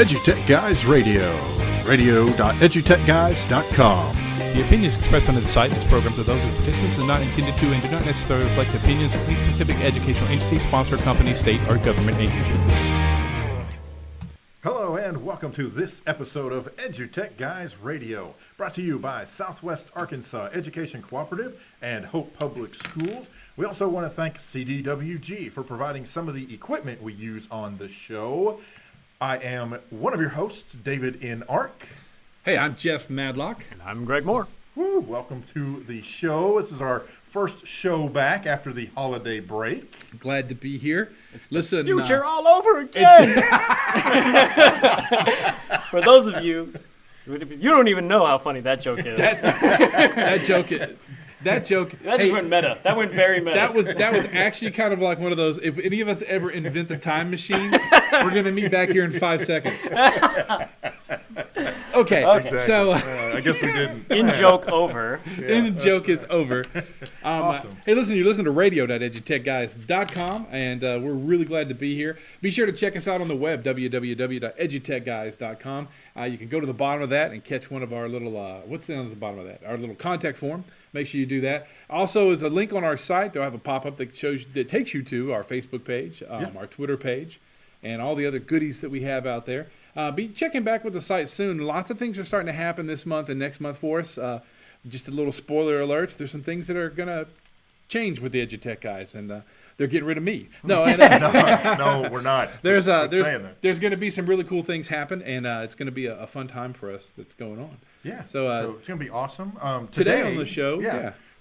EduTechGuys Radio, radio.edutechguys.com. The opinions expressed on the site and its programs are those of participants and not intended to and do not necessarily reflect the opinions of any specific educational entity, sponsor, company, state, or government agency. Hello and welcome to this episode of EduTechGuys Radio, brought to you by Southwest Arkansas Education Cooperative and Hope Public Schools. We also want to thank CDWG for providing some of the equipment we use on the show. I am one of your hosts, David in Ark. Hey, I'm Jeff Madlock. And I'm Greg Moore. Woo, welcome to the show. This is our first show back after the holiday break. Glad to be here. Listen, Future all over again. For those of you, you don't even know how funny that joke is. That joke. That just went meta. That went very meta. That was actually kind of like one of those. If any of us ever invent the time machine, we're gonna meet back here in 5 seconds. Okay. Exactly. So I guess we didn't. In joke over. In joke is over. Awesome. Hey, listen, you're listening to radio.edutechguys.com, and we're really glad to be here. Be sure to check us out on the web, www.edutechguys.com. You can go to the bottom of that and catch one of our little, what's down at the bottom of that? Our little contact form. Make sure you do that. Also, is a link on our site. They'll have a pop-up that takes you to our Facebook page, our Twitter page, and all the other goodies that we have out there. Be checking back with the site soon. Lots of things are starting to happen this month and next month for us. Just a little spoiler alerts. There's some things that are going to change with the EduTech guys, and they're getting rid of me. No, and, no, we're not. There's going to be some really cool things happen, and it's going to be a fun time for us that's going on. Yeah. So it's going to be awesome. Today on the show,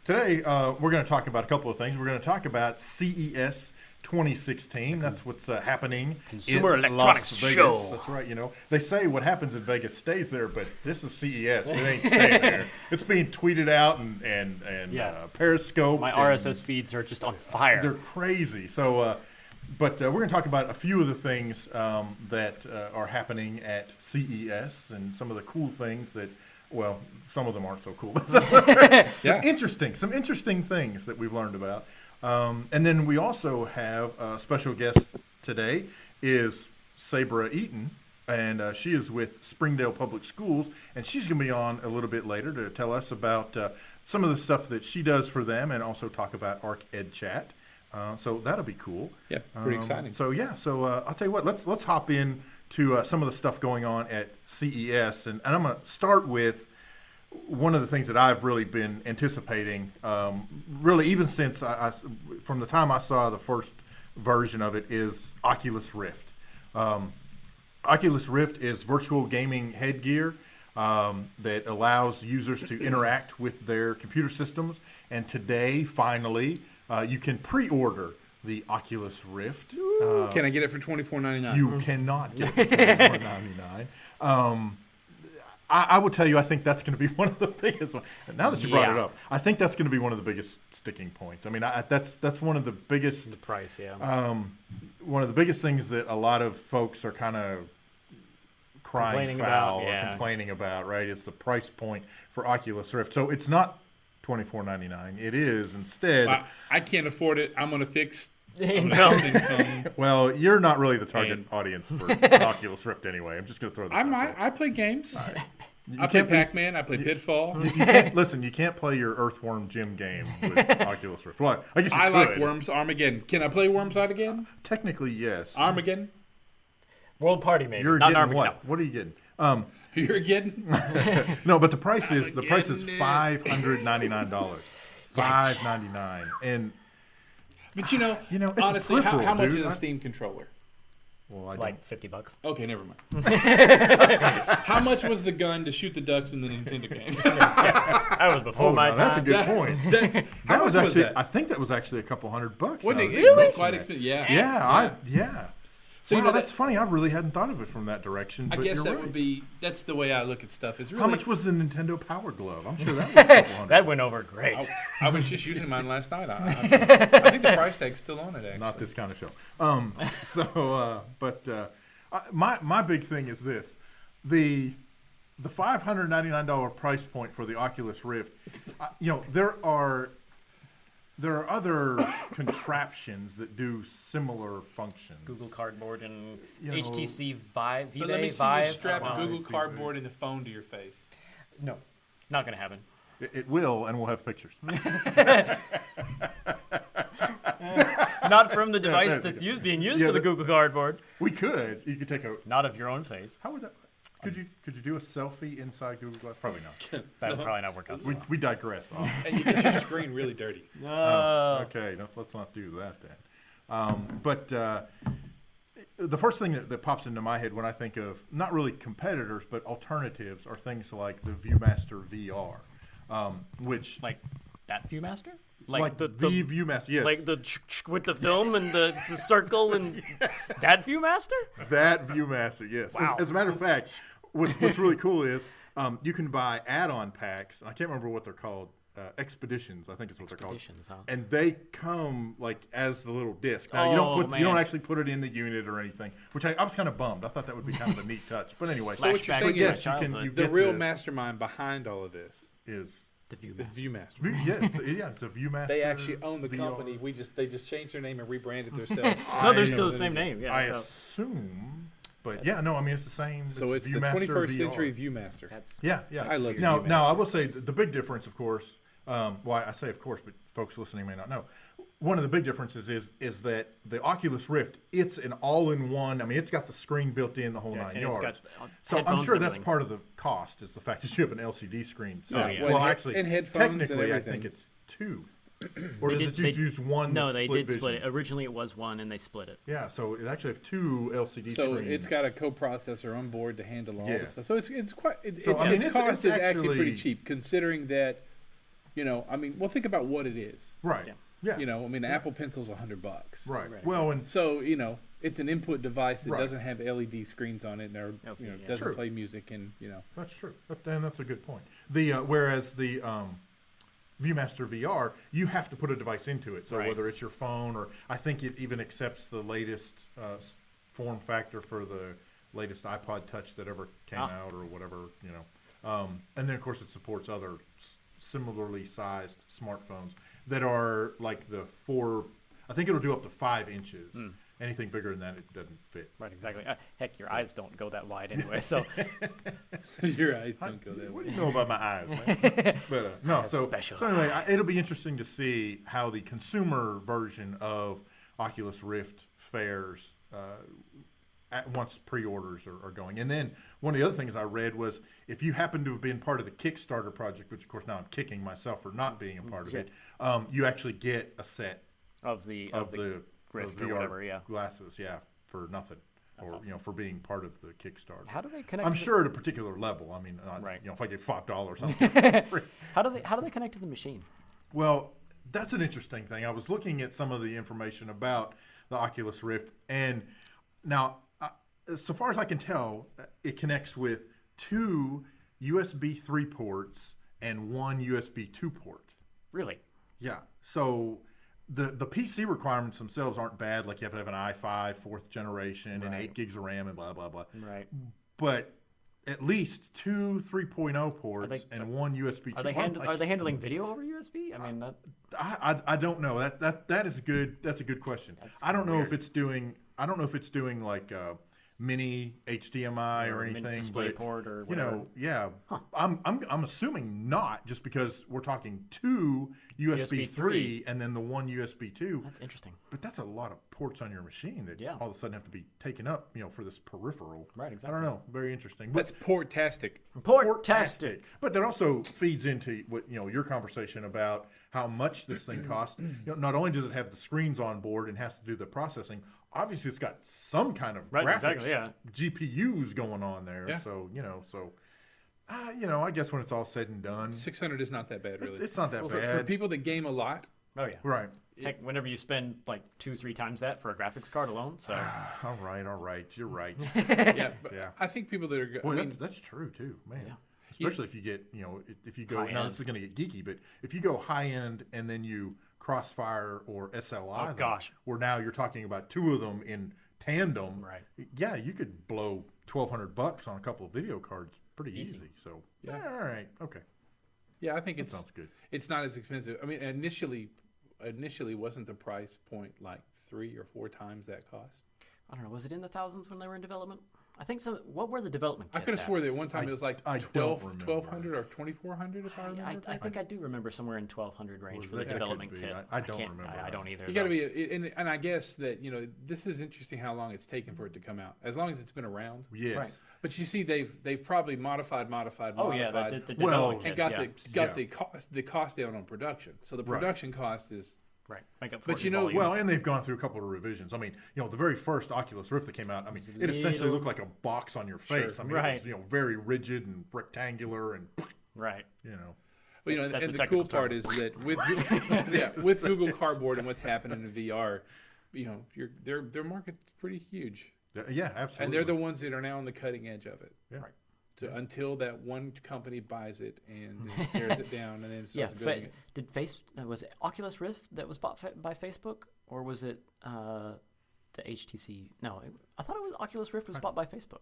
Today we're going to talk about a couple of things. We're going to talk about CES 2016. That's what's happening. Consumer in Electronics Las Vegas. Show. That's right. You know, they say what happens in Vegas stays there, but this is CES. It ain't staying there. It's being tweeted out and Periscope. My RSS feeds are just on fire. They're crazy. So, but we're going to talk about a few of the things that are happening at CES and some of the cool things that. Well, some of them aren't so cool. Some interesting things that we've learned about. And then we also have a special guest today is Sabra Eaton, and she is with Springdale Public Schools, and she's going to be on a little bit later to tell us about some of the stuff that she does for them and also talk about ArkEdChat. So that'll be cool. Yeah, pretty exciting. So I'll tell you what, let's hop in to some of the stuff going on at CES, and I'm going to start with one of the things that I've really been anticipating, really even since from the time I saw the first version of it, is Oculus Rift. Oculus Rift is virtual gaming headgear that allows users to interact with their computer systems, and today, finally, you can pre-order the Oculus Rift. Can I get it for $24.99? You cannot get it for $24.99. I would tell you, I think that's going to be one of the biggest. Now that you brought it up, I think that's going to be one of the biggest sticking points. I mean, that's one of the biggest. The price, yeah. One of the biggest things that a lot of folks are kind of crying foul or complaining about, right? Is the price point for Oculus Rift. So it's not $24.99. It is instead. I can't afford it. I'm going to fix income. Well, you're not really the target audience for Oculus Rift anyway. I'm just going to throw this out there. I play games. Right. I play Pac-Man. I play Pitfall. Listen, you can't play your Earthworm Jim game with Oculus Rift. Well, I guess you could. Like Worms Armageddon. Can I play Worms again? Technically, yes. Armageddon? World Party, maybe. You're not getting Armageddon. what? What are you getting? You're getting? No, but the price is $599. $599, and but you know, it's honestly, how much is a Steam controller? Well, like $50. Okay, never mind. How much was the gun to shoot the ducks in the Nintendo game? That was before my time. That's a good point. How much was that? I think that was actually a couple $100. Wasn't it really? Quite expensive? Yeah. Yeah. So that's funny. I really hadn't thought of it from that direction. But I guess you're right. That's the way I look at stuff. Is really, how much was the Nintendo Power Glove? I'm sure that was a couple $100. That went over great. I was just using mine last night. I think the price tag's still on it. Actually, not this kind of show. My big thing is this: the $599 price point for the Oculus Rift. There are there are other contraptions that do similar functions. Google Cardboard and You know, HTC Vive. But let me see Vive. you strap I a don't know. Google Cardboard and the phone to your face. No, not gonna happen. It will, and we'll have pictures. Not from the device that's being used for the Google Cardboard. We could. You could take a. Not of your own face. How would that? Could you do a selfie inside Google Glass? Probably not. That would probably not work out. So We digress. And you get your screen really dirty. well. Okay, let's not do that then. But the first thing that pops into my head when I think of not really competitors but alternatives are things like the ViewMaster VR, which Like that ViewMaster? like the ViewMaster, yes, Like the with the film and the circle and that ViewMaster? that ViewMaster, yes. Wow. As a matter of fact, what's really cool is you can buy add-on packs. I can't remember what they're called. Expeditions, I think is what they're called. Expeditions, huh? And they come like as the little disc. Now, you don't man. actually put it in the unit or anything, which I was kind of bummed. I thought that would be kind of a neat touch. But anyway, So what you're Flashback saying to yes, my you childhood. you The get real the- mastermind behind all of this is The is ViewMaster. ViewMaster. it's a ViewMaster. They actually own the VR. company. They just changed their name and rebranded themselves. No, they're I- still the same name. Yeah. I so assume, but yeah, no, I mean it's the same. So it's the ViewMaster 21st VR. century ViewMaster. that's Yeah. I love Now, ViewMaster. I will say the big difference, of course. Well, I say of course, but folks listening may not know. One of the big differences is that the Oculus Rift, it's an all-in-one. I mean, it's got the screen built in, the whole Yeah, nine and it's yards. got, So I'm headphones sure and that's everything. part of the cost is the fact that you have an LCD screen. So, Oh, yeah. well, And actually, and headphones and technically, I everything. think it's two. Or They does did- it just they- use one? No, that's they did split it. vision? Originally, it was one, and they split it. Yeah, so it actually have two LCD So screens. it's got a coprocessor on board to handle all Yeah. this stuff. So it's quite So, I mean, its it's cost is actually pretty actually- cheap considering that. I mean, well, think about what it is. right. Yeah. Yeah. I mean, the Apple Pencil's $100. Right. Right. Well, and So it's an input device that Right. doesn't have LED screens on it, and LCD, yeah. doesn't True. play music, and that's true. And that's a good point. The whereas the ViewMaster VR, you have to put a device into it. So Right. whether it's your phone or I think it even accepts the latest form factor for the latest iPod Touch that ever came out or whatever, and then of course it supports other similarly sized smartphones that are like I think it'll do up to 5 inches. Anything bigger than that, it doesn't fit. Right, exactly. Heck, your eyes don't go that wide anyway. So your eyes don't go that What way. do you know about my eyes, man? But no, have so special anyway, it'll be interesting to see how the consumer version of Oculus Rift fares once pre-orders are going. And then one of the other things I read was if you happen to have been part of the Kickstarter project, which of course now I'm kicking myself for not being a part of it, you actually get a set of the Rift or VR whatever, yeah. glasses, for nothing. Or awesome. for being part of the Kickstarter. How do they connect? I'm to sure at a particular level. I mean, Right. if I get $5 or something. How do they connect to the machine? Well, that's an interesting thing. I was looking at some of the information about the Oculus Rift, and now, so far as I can tell, it connects with 2 USB 3 ports and 1 USB 2 port. Really? Yeah. So the PC requirements themselves aren't bad. Like you have to have an i5 4th generation and 8 gigs of RAM and blah blah blah. Right. But at least 2 3.0 ports they- and 1 USB 2. Are they handling video over USB? I mean, that I don't know. That is a good. That's a good question. I don't know if it's doing. I don't know if it's doing like mini HDMI or mini anything. display but, port or whatever. I'm assuming not, just because we're talking 2 USB 3 and then the 1 USB 2. That's interesting. But that's a lot of ports on your machine that Yeah. all of a sudden have to be taken up, for this peripheral. Right, I exactly. don't know. Very interesting. But That's portastic. Portastic. But that also feeds into what your conversation about how much this thing costs. Not only does it have the screens on board and has to do the processing, obviously it's got some kind of Right, graphics, exactly, yeah. GPUs going on there. Yeah. So I guess when it's all said and done, 600 is not that bad, really. it's not that For bad. people that game a lot, Oh yeah. Right. Heck, whenever you spend like 2-3 times that for a graphics card alone, so All right. You're right. yeah, but Yeah. I think people that are. Boy, I mean, that's true too, man. Yeah. Especially if you get, if you go. High Now end. this is going to get geeky, but if you go high end and then you Crossfire or SLI, them, gosh. where now you're talking about 2 of them in tandem. Right. Yeah, you could blow $1,200 on a couple of video cards pretty Easy. easy. So Yeah. all right, okay, yeah, I think that sounds good. it's not as expensive. I mean, initially, initially wasn't the price point like 3 or 4 times that cost? I don't know. Was it in the thousands when they were in development? I think so. What were the development kits I could have at? swore that one time it was like I don't remember. 1,200 or 2,400 if I remember. I think I do remember somewhere in 1,200 range for the That could development be. kit. I don't can't- remember I that. don't either. You got to though. be, and I guess that this is interesting how long it's taken for it to come out. As long as it's been around. Yes. Right. But you see, they've probably modified. Oh yeah, the Well, development and kits. got the cost down on production. So the Right. production cost is Right. Make up for But it you in know, volume. Well, and they've gone through a couple of revisions. I mean, the very first Oculus Rift that came out, I mean, it essentially little- looked like a box on your face. Sure. I mean, Right. it was, very rigid and rectangular and, right. Well, That's and the the cool technical part term. is that with Google Cardboard and what's happening in VR, their market's pretty huge, yeah, absolutely. and they're the ones that are now on the cutting edge of it. Yeah. Right. So until that one company buys it and tears it down and then Yeah. starts building it. Was it Oculus Rift that was bought by Facebook, or was it the HTC? No, I thought it was Oculus Rift was bought by Facebook.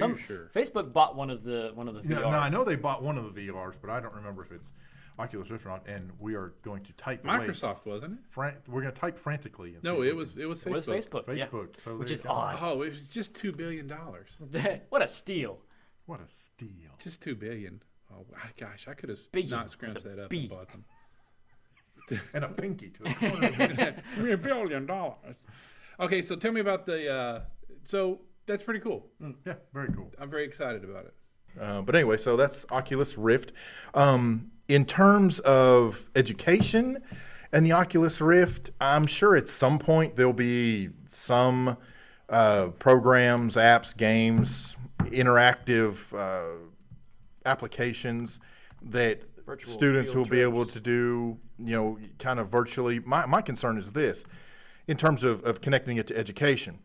Are you sure? Facebook bought one of the VR. Yeah, no, I know they bought one of the VRs, but I don't remember if it's Oculus Rift or not. And we are going to type away. Microsoft, wasn't it? We're going to type frantically. And No, see if it we was can- it was It was Facebook. Facebook. Yeah. Facebook. So Which there is you go. odd. Oh, it was just $2 billion. What a steal! What a steal. Just $2 billion. Oh gosh, I could have Billion not with scrunched a that up B. and bought them. And a pinky to it. $3 billion. Okay, so tell me about the. So that's pretty cool. Yeah, very cool. I'm very excited about it. But anyway, so that's Oculus Rift. In terms of education and the Oculus Rift, I'm sure at some point there'll be some programs, apps, games, interactive applications that Virtual students field will be able trips. to do, kind of virtually. My concern is this, in terms of connecting it to education.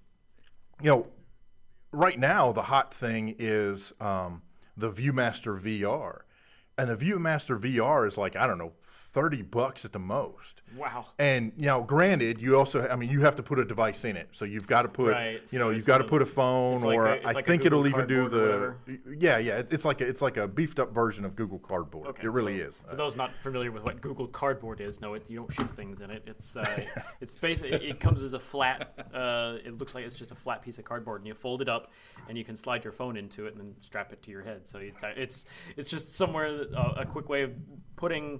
Right now the hot thing is the ViewMaster VR, and the ViewMaster VR is like, I don't know, $30 at the most. Wow. And granted, you have to put a device in it, so you've got to put, Right, so you've it's got to one of put a the- phone, it's like or a- it's I like a think it'll Google even do Cardboard or the, yeah, it's like a beefed up version of Google Cardboard. Okay, It really so is. For those not familiar with what Google Cardboard is, no, you don't shoot things in it. It's it's basically it comes as a flat. It looks like it's just a flat piece of cardboard, and you fold it up, and you can slide your phone into it, and then strap it to your head. So it's just somewhere a quick way of putting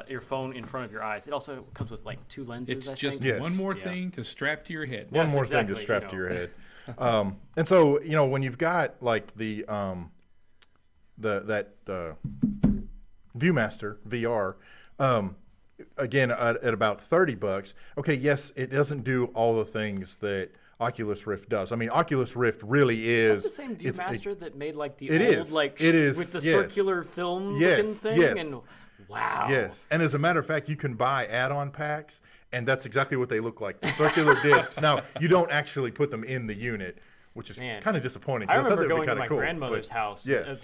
your phone in front of your eyes. It also comes with like 2 lenses. It's I just think. Yes. one more Yeah. thing to strap to your head. One Yes, more thing to exactly, strap to your head. And so, when you've got like the ViewMaster VR, again at about $30. Okay, yes, it doesn't do all the things that Oculus Rift does. I mean, Oculus Rift really is Is that the same it's- ViewMaster that made like the it old is. like It is, with the yes. circular film Yes, looking thing? yes. And wow. Yes, and as a matter of fact, you can buy add-on packs, and that's exactly what they look like. The circular discs. Now, you don't actually put them in the unit, which is Man. kind of disappointing. I 'cause thought remember that would be going to kinda my cool, grandmother's but house yes. as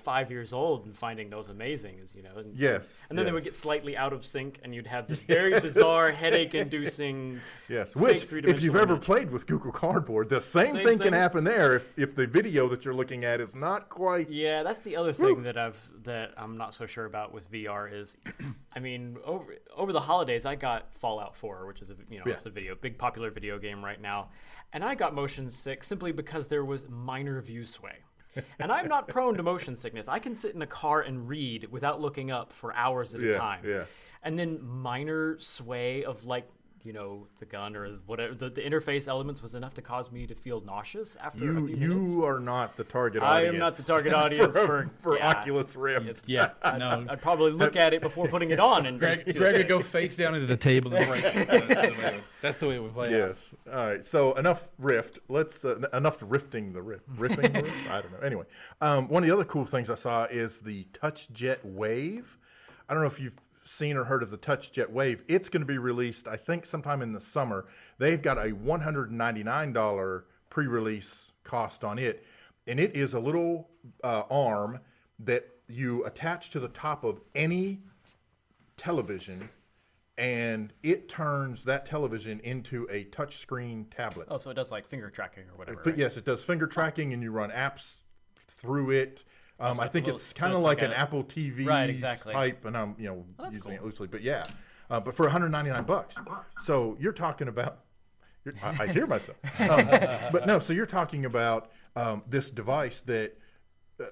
5 years old and finding those amazing, and, Yes, and then they yes. would get slightly out of sync, and you'd have this very bizarre, headache-inducing. Yes, fake which if you've three-dimensional ever image. played with Google Cardboard, the same Same thing can thing. happen there if the video that you're looking at is not quite. Yeah, that's the other thing that I'm not so sure about with VR is, I mean, over the holidays I got Fallout 4, which is it's a big popular video game right now, and I got motion sick simply because there was minor view sway. And I'm not prone to motion sickness. I can sit in a car and read without looking up for hours at a time. Yeah. And then minor sway of the gun or whatever, the interface elements was enough to cause me to feel nauseous after a few minutes. You are not the target I audience. am not the target audience for yeah. Oculus Rift. Yeah, no. I'd probably look at it before putting it on and just Greg would go face down into the table and break it. That's the way it would play out. Yes. All right. So enough Rift. Let's enough riffing the Rift. Riffing the Rift? I don't know. Anyway, one of the other cool things I saw is the TouchJet Wave. I don't know if you've seen or heard of the TouchJet Wave. It's going to be released, I think, sometime in the summer. They've got a $199 pre-release cost on it, and it is a little arm that you attach to the top of any television, and it turns that television into a touchscreen tablet. Oh, so it does like finger tracking or whatever. But Right? yes, it does finger tracking, and you run apps through it. I think little- it's so kind of it's like like an a- Apple TV Right, exactly. type, and I'm that's using cool. it loosely. But yeah, but for $199. So you're talking about. I hear myself. But no, so you're talking about this device that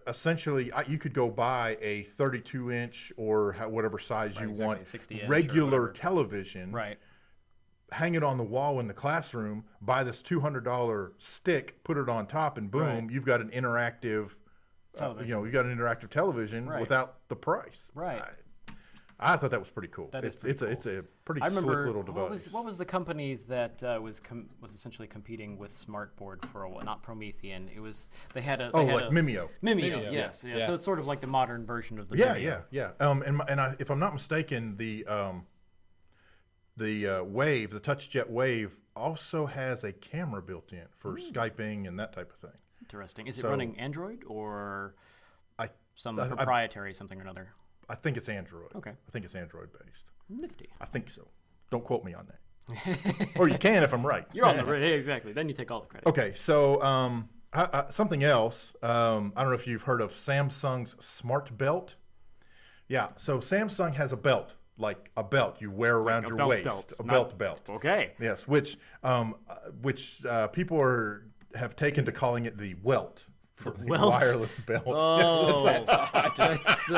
essentially you could go buy a 32-inch or whatever size you want 60-inch regular television, right? hang it on the wall in the classroom, buy this $200 stick, put it on top, and boom, Right. you've got an interactive, you've got an interactive television Right. without the price. Right. I thought that was pretty cool. That is It's pretty cool. it's a pretty I remember slick little device. what was the company that was essentially competing with Smartboard for a while? Not Promethean. It was they had a Mimeo. Mimeo, yes, yeah. So it's sort of like the modern version of the Yeah, Mimeo. And if I'm not mistaken, the Wave, the TouchJet Wave, also has a camera built in for Skyping and that type of thing. Interesting. Is it So- running Android or I some proprietary something or another? I think it's Android. Okay. I think it's Android based. Nifty. I think so. Don't quote me on that. Or you can if I'm right. You're on the right. Exactly. Then you take all the credit. Okay, so something else. I don't know if you've heard of Samsung's Smart Belt. Yeah, so Samsung has a belt, like a belt you wear around a your belt waist, belt, a not- belt. Okay. Yes, which people have taken to calling it the Welt. For the Welt? wireless belt. Oh, that's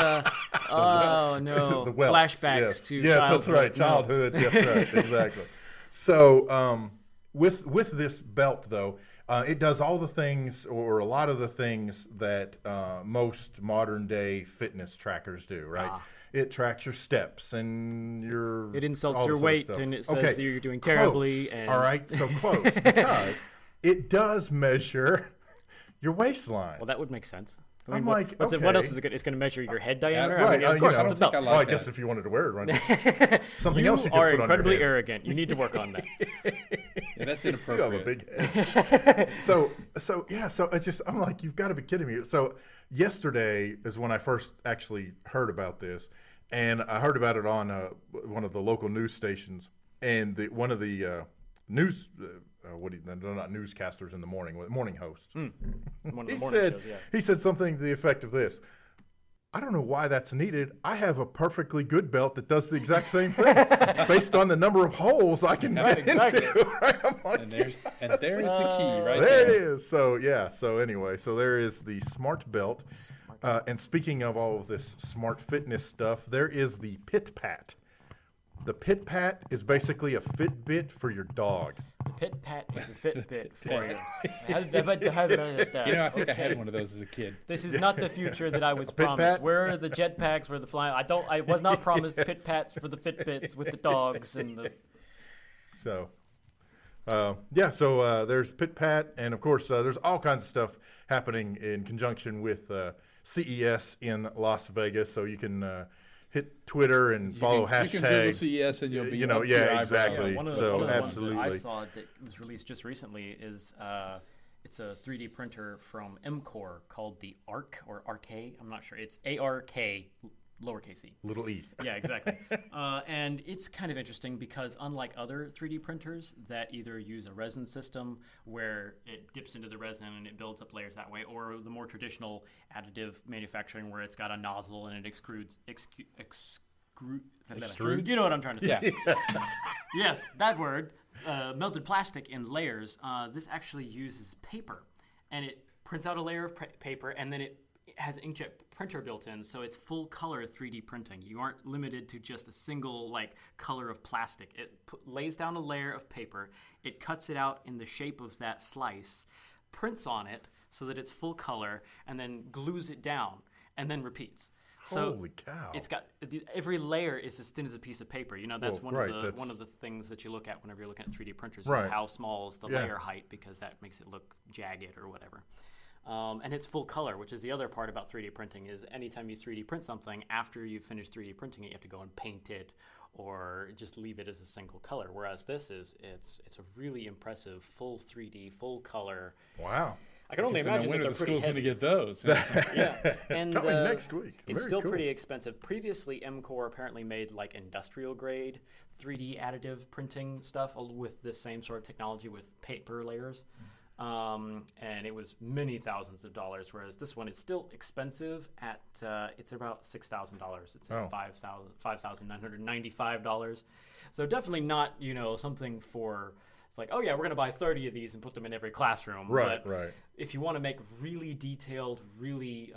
oh no! The welts, Flashbacks yes. to yes, childhood. that's right, childhood. That's right, exactly. So with this belt though, it does all the things or a lot of the things that most modern day fitness trackers do. Right. It tracks your steps and your. It insults all your this other weight stuff. and it says Okay, that you're doing terribly. close, And all right, so close because it does measure your waistline. well, that would make sense. I I'm what, like, what okay. else is it? It's going to measure your head diameter. right, Of course, I it's a belt. well, I guess if you wanted to wear it, right? Something else you could are put incredibly on your head. arrogant. You need to work on that. Yeah, that's You have a inappropriate. big head. so I'm like, you've got to be kidding me. So yesterday is when I first actually heard about this, and I heard about it on one of the local news stations, and one of the news. They're not newscasters in the morning, morning hosts. One of the He morning said shows, yeah. he said something to the effect of this. I don't know why that's needed. I have a perfectly good belt that does the exact same thing based on the number of holes I can get exactly. into. Right? I'm like, And there's the key right there there. it is. So yeah. So anyway, so there is the Smart Belt. And speaking of all of this smart fitness stuff, there is the Pit Pat. The Pit Pat is basically a Fitbit for your dog. The Pit Pat is a Fitbit for you. You know, I think I had one of those as a kid. This is not the future that I was Pit promised. Pat? Where are the jetpacks for the flying? I was not promised Pit Pats for the Fitbits with the dogs and the. So, there's Pit Pat, and of course, there's all kinds of stuff happening in conjunction with CES in Las Vegas. So you can hit Twitter and follow You can Google hashtag. CES and you'll be You know, up to yeah, your eyebrows. exactly. One of So, the ones that absolutely. I saw that was released just recently is it's a 3D printer from MCore called the Ark or Ark. I'm not sure. It's ARK lowercase e. Little e. Yeah, exactly. And it's kind of interesting because unlike other 3D printers that either use a resin system where it dips into the resin and it builds up layers that way, or the more traditional additive manufacturing where it's got a nozzle and it extrudes. You know what I'm trying to say. Yeah. Yes, that word. Melted plastic in layers. This actually uses paper, and it prints out a layer of paper, and then it has an inkjet printer built in, so it's full color 3D printing. You aren't limited to just a single color of plastic. It lays down a layer of paper, it cuts it out in the shape of that slice, prints on it so that it's full color, and then glues it down, and then repeats. So Holy cow! it's got every layer is as thin as a piece of paper. You know, that's Well, one of the things that you look at whenever you're looking at 3D printers Right. is how small is the Yeah. layer height, because that makes it look jagged or whatever. And it's full color, which is the other part about 3D printing is anytime you 3D print something, after you've finished 3D printing it, you have to go and paint it or just leave it as a single color. Whereas this it's a really impressive full 3D, full color. Wow. I can only So no imagine that wonder they're the pretty school's going to heavy. get those. Yeah, and Coming next week. It's Very still cool. pretty expensive. Previously, MCore apparently made industrial grade 3D additive printing stuff with the same sort of technology with paper layers. and it was many thousands of dollars. Whereas this one is still expensive at it's about $6,000. It's at $5,995. So definitely not something for. It's like, oh yeah, we're going to buy 30 of these and put them in every classroom. Right, but right. If you want to make really detailed, really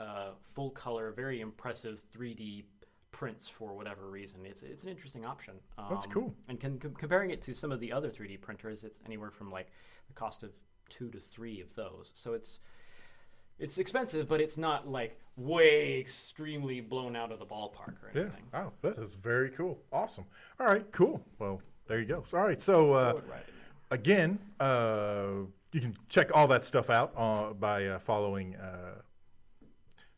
full color, very impressive 3D prints for whatever reason, it's an interesting option. That's cool. And comparing it to some of the other 3D printers, it's anywhere from like the cost of 2 to 3 of those. So it's expensive, but it's not like way extremely blown out of the ballpark or anything. Yeah. Oh, that is very cool. Awesome. All right, cool. Well, there you go. All right, so again, you can check all that stuff out by following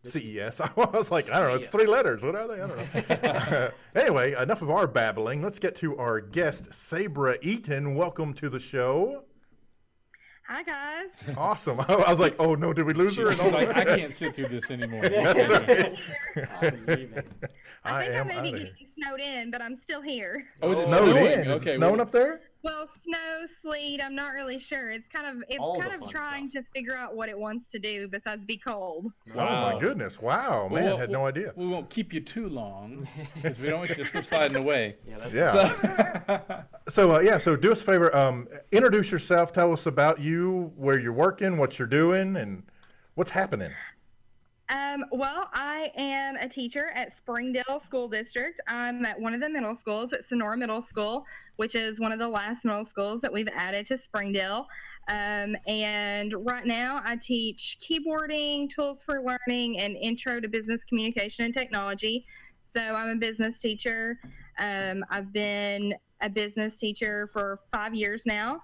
CES. I was like, I don't know, it's 3 letters. What are they? I don't know. Anyway, enough of our babbling. Let's get to our guest, Sabra Eaton. Welcome to the show. Hi, guys. Awesome. I was like, oh, no, did we lose her? She's like, I can't sit through this anymore. That's right. I'm leaving. I think I may be getting snowed in, but I'm still here. Oh, is it Snowed snowing? in. Is Okay, it snowing up there? Well, snow, sleet, I'm not really sure. It's kind of trying to figure out what it wants to do besides be cold. Wow. Oh, my goodness. Wow, man, I had no idea. We won't keep you too long because we don't want you to slip sliding away. So do us a favor. Introduce yourself. Tell us about you, where you're working, what you're doing, and what's happening. Well, I am a teacher at Springdale School District. I'm at one of the middle schools at Sonora Middle School, which is one of the last middle schools that we've added to Springdale. And right now I teach keyboarding, tools for learning, and intro to business communication and technology. So I'm a business teacher. I've been a business teacher for 5 years now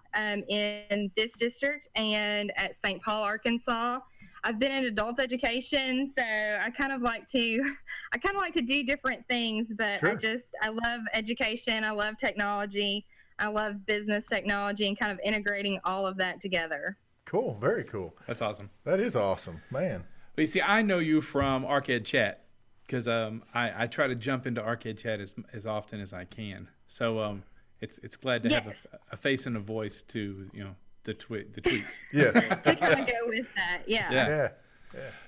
in this district and at St. Paul, Arkansas. I've been in adult education, so I kind of like to do different things, but Sure. I love education. I love technology. I love business technology and kind of integrating all of that together. Cool. Very cool. That's awesome. That is awesome, man. But you see, I know you from ArkEdChat because I try to jump into ArkEdChat as often as I can. So it's glad to have a face and a voice to the tweets. Yes. To kind of go with that, Yeah.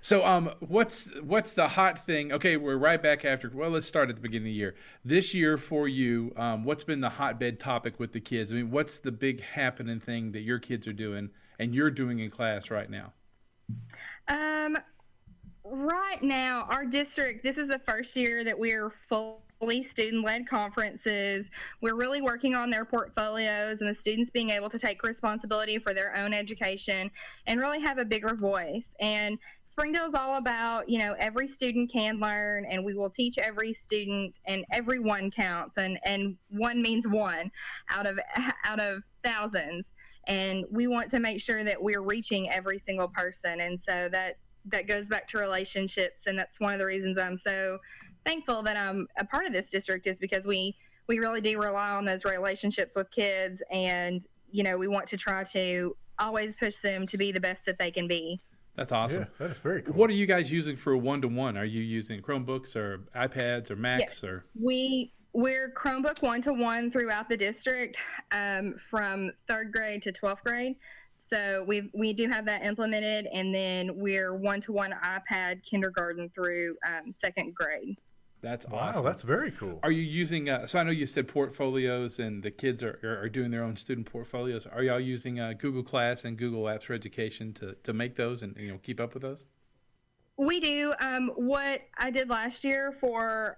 So what's the hot thing? Okay, we're right back after. Well, let's start at the beginning of the year. This year for you, what's been the hotbed topic with the kids? I mean, what's the big happening thing that your kids are doing and you're doing in class right now? Right now, our district, this is the first year that we're fully student-led conferences. We're really working on their portfolios and the students being able to take responsibility for their own education and really have a bigger voice. And Springdale is all about, every student can learn, and we will teach every student, and everyone counts, and one means one out of thousands. And we want to make sure that we're reaching every single person. And so that goes back to relationships, and that's one of the reasons I'm so thankful that I'm a part of this district, is because we really do rely on those relationships with kids, and we want to try to always push them to be the best that they can be. That's awesome. Yeah, that is very cool. What are you guys using for one-to-one? Are you using Chromebooks or iPads or Macs? Yes. Or We're Chromebook one-to-one throughout the district from 3rd grade to 12th grade. So we do have that implemented, and then we're one-to-one iPad kindergarten through 2nd grade. That's Wow, awesome. that's very cool. Are you using? So I know you said portfolios, and the kids are doing their own student portfolios. Are y'all using Google Class and Google Apps for Education to make those and keep up with those? We do. What I did last year for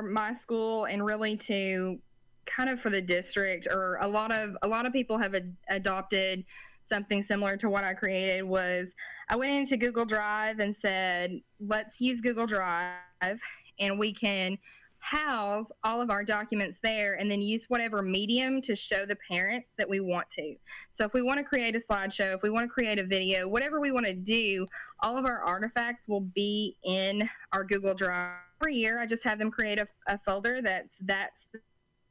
my school, and really to kind of for the district, or a lot of people have adopted something similar to what I created, was I went into Google Drive and said, let's use Google Drive, and we can house all of our documents there and then use whatever medium to show the parents that we want to. So if we want to create a slideshow, if we want to create a video, whatever we want to do, all of our artifacts will be in our Google Drive. Every year, I just have them create a folder that's that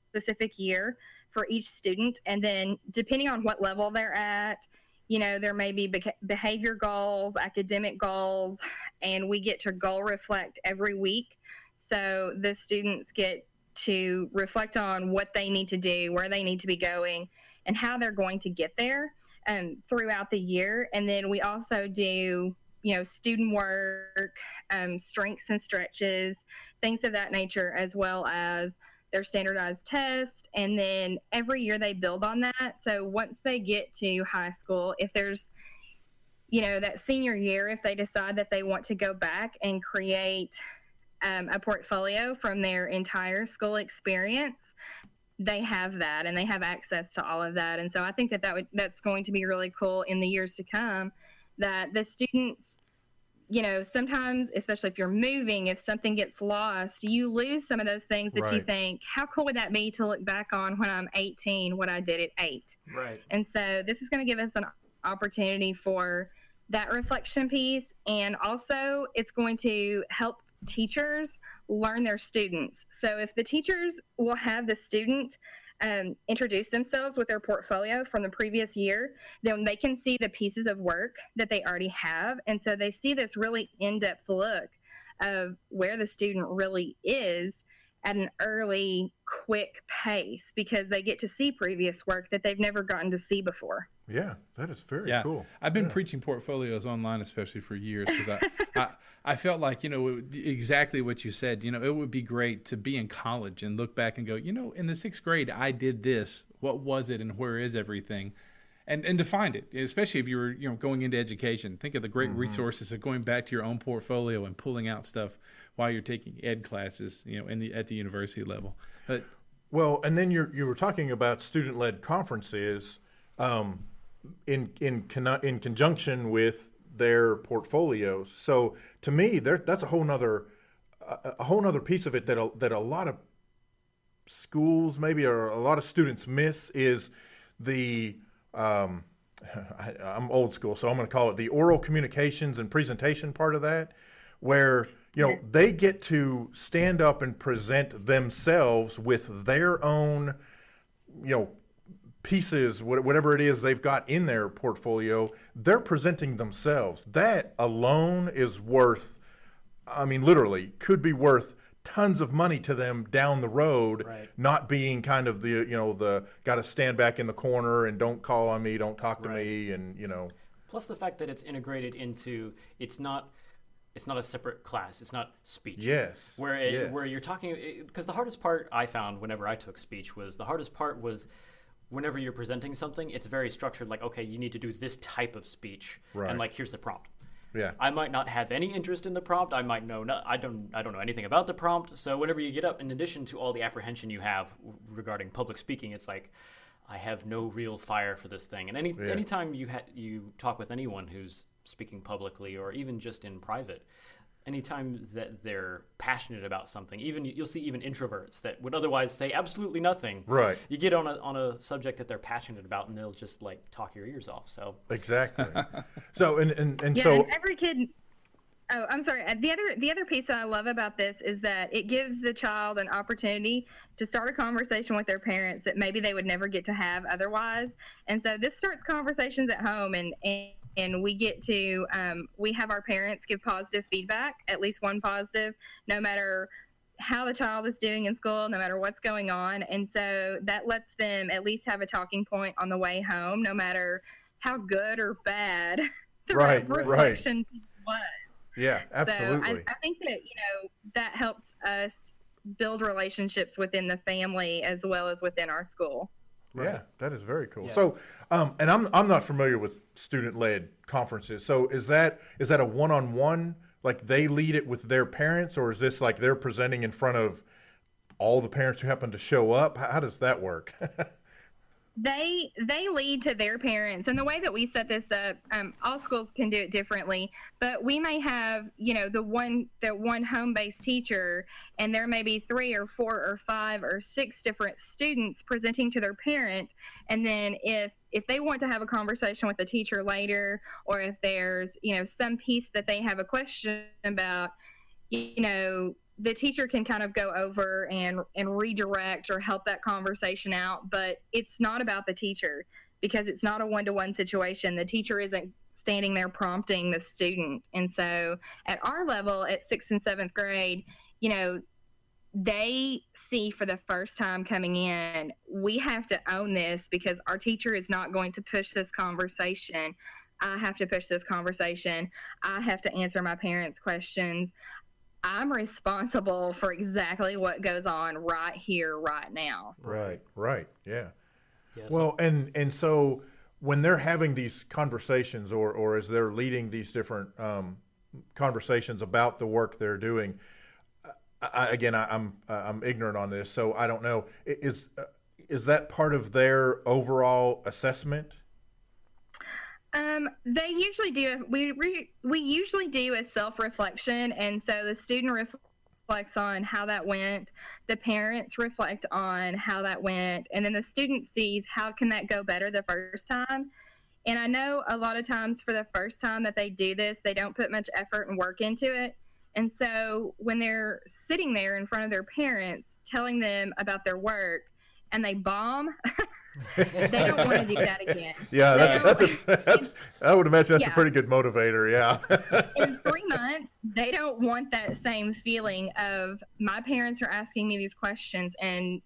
specific year for each student, and then depending on what level they're at, there may be behavior goals, academic goals, and we get to goal reflect every week. So the students get to reflect on what they need to do, where they need to be going, and how they're going to get there. throughout the year. And then we also do, student work, strengths and stretches, things of that nature, as well as their standardized test. And then every year they build on that. So once they get to high school, if there's, that senior year, if they decide that they want to go back and create a portfolio from their entire school experience, they have that and they have access to all of that. And so I think that's going to be really cool in the years to come, that the students, sometimes, especially if you're moving, if something gets lost, you lose some of those things that you think, how cool would that be to look back on when I'm 18, what I did at 8. Right. And so this is going to give us an opportunity for that reflection piece. And also it's going to help teachers learn their students. So if the teachers will have the student introduce themselves with their portfolio from the previous year, then they can see the pieces of work that they already have. And so they see this really in-depth look of where the student really is at an early, quick pace, because they get to see previous work that they've never gotten to see before. Yeah, that is very cool. I've been preaching portfolios online, especially for years, because I felt like, exactly what you said. It would be great to be in college and look back and go, in the 6th grade, I did this. What was it and where is everything? And to find it, especially if you were going into education. Think of the great resources of going back to your own portfolio and pulling out stuff while you're taking ed classes, at the university level. But well, and then you were talking about student-led conferences in conjunction with their portfolios. So to me, that's a whole nother piece of it that a lot of schools maybe, or a lot of students miss, is the I'm old school, so I'm going to call it the oral communications and presentation part of that, where they get to stand up and present themselves with their own pieces, whatever it is they've got in their portfolio. They're presenting themselves. That alone is worth, literally could be worth tons of money to them down the road. Right. Not being kind of the got to stand back in the corner and don't call on me, don't talk to me, and Plus the fact that it's integrated into, it's not a separate class. It's not speech. Yes. Where you're talking, because the hardest part I found whenever I took speech was whenever you're presenting something, it's very structured. Like, okay, you need to do this type of speech, and here's the prompt. Yeah. I might not have any interest in the prompt. I might know I don't know anything about the prompt. So whenever you get up, in addition to all the apprehension you have regarding public speaking, it's like, I have no real fire for this thing. And anytime you talk with anyone who's speaking publicly, or even just in private, anytime that they're passionate about something, you'll see even introverts that would otherwise say absolutely nothing. Right. You get on a subject that they're passionate about, and they'll just like talk your ears off. So exactly. So and so and every kid. Oh, I'm sorry. The other piece that I love about this is that it gives the child an opportunity to start a conversation with their parents that maybe they would never get to have otherwise. And so this starts conversations at home, and we get to we have our parents give positive feedback, at least one positive, no matter how the child is doing in school, no matter what's going on. And so that lets them at least have a talking point on the way home, no matter how good or bad the reflection was. Yeah, absolutely. So I think that, that helps us build relationships within the family as well as within our school. Yeah, that is very cool. Yeah. So, and I'm not familiar with student-led conferences. So is that a one-on-one, like they lead it with their parents, or is this like they're presenting in front of all the parents who happen to show up? How does that work? They lead to their parents, and the way that we set this up, all schools can do it differently, but we may have, the one home-based teacher, and there may be 3 or 4 or 5 or 6 different students presenting to their parent. And then if they want to have a conversation with the teacher later, or if there's, some piece that they have a question about, the teacher can kind of go over and redirect or help that conversation out. But it's not about the teacher, because it's not a one-to-one situation. The teacher isn't standing there prompting the student. And so at our level, at 6th and 7th grade, they see for the first time coming in, we have to own this because our teacher is not going to push this conversation. I have to push this conversation. I have to answer my parents' questions. I'm responsible for exactly what goes on right here, right now. Right. Yeah. Yes. Well, and so when they're having these conversations or as they're leading these different conversations about the work they're doing, I'm ignorant on this, so I don't know. Is that part of their overall assessment? They usually do. We usually do a self-reflection, and so the student reflects on how that went. The parents reflect on how that went, and then the student sees how can that go better the first time. And I know a lot of times for the first time that they do this, they don't put much effort and work into it. And so when they're sitting there in front of their parents telling them about their work and they bomb, they don't want to do that again. Yeah, that's I would imagine that's a pretty good motivator, yeah. In 3 months, they don't want that same feeling of my parents are asking me these questions and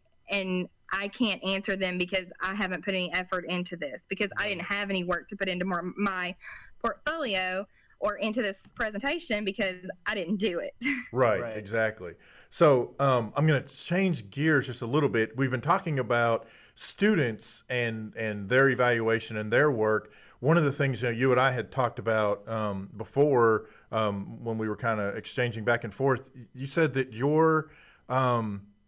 I can't answer them because I haven't put any effort into this, because I didn't have any work to put into my portfolio or into this presentation because I didn't do it. Right. Exactly. So I'm going to change gears just a little bit. We've been talking about students and their evaluation and their work. One of the things you and I had talked about before when we were kind of exchanging back and forth, you said that you're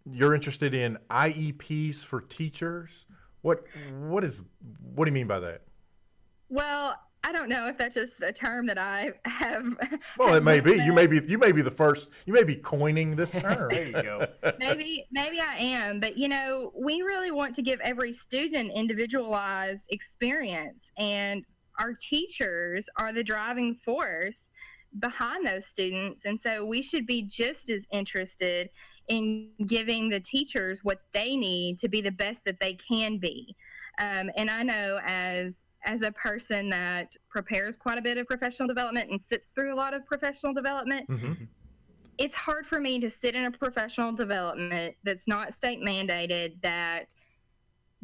interested in IEPs for teachers. What do you mean by that? Well, I don't know if that's just a term that I have. Well, it may be. You may be the first. You may be coining this term. There you go. Maybe I am, but we really want to give every student individualized experience, and our teachers are the driving force behind those students, and so we should be just as interested in giving the teachers what they need to be the best that they can be. And I know as a person that prepares quite a bit of professional development and sits through a lot of professional development, it's hard for me to sit in a professional development that's not state mandated, that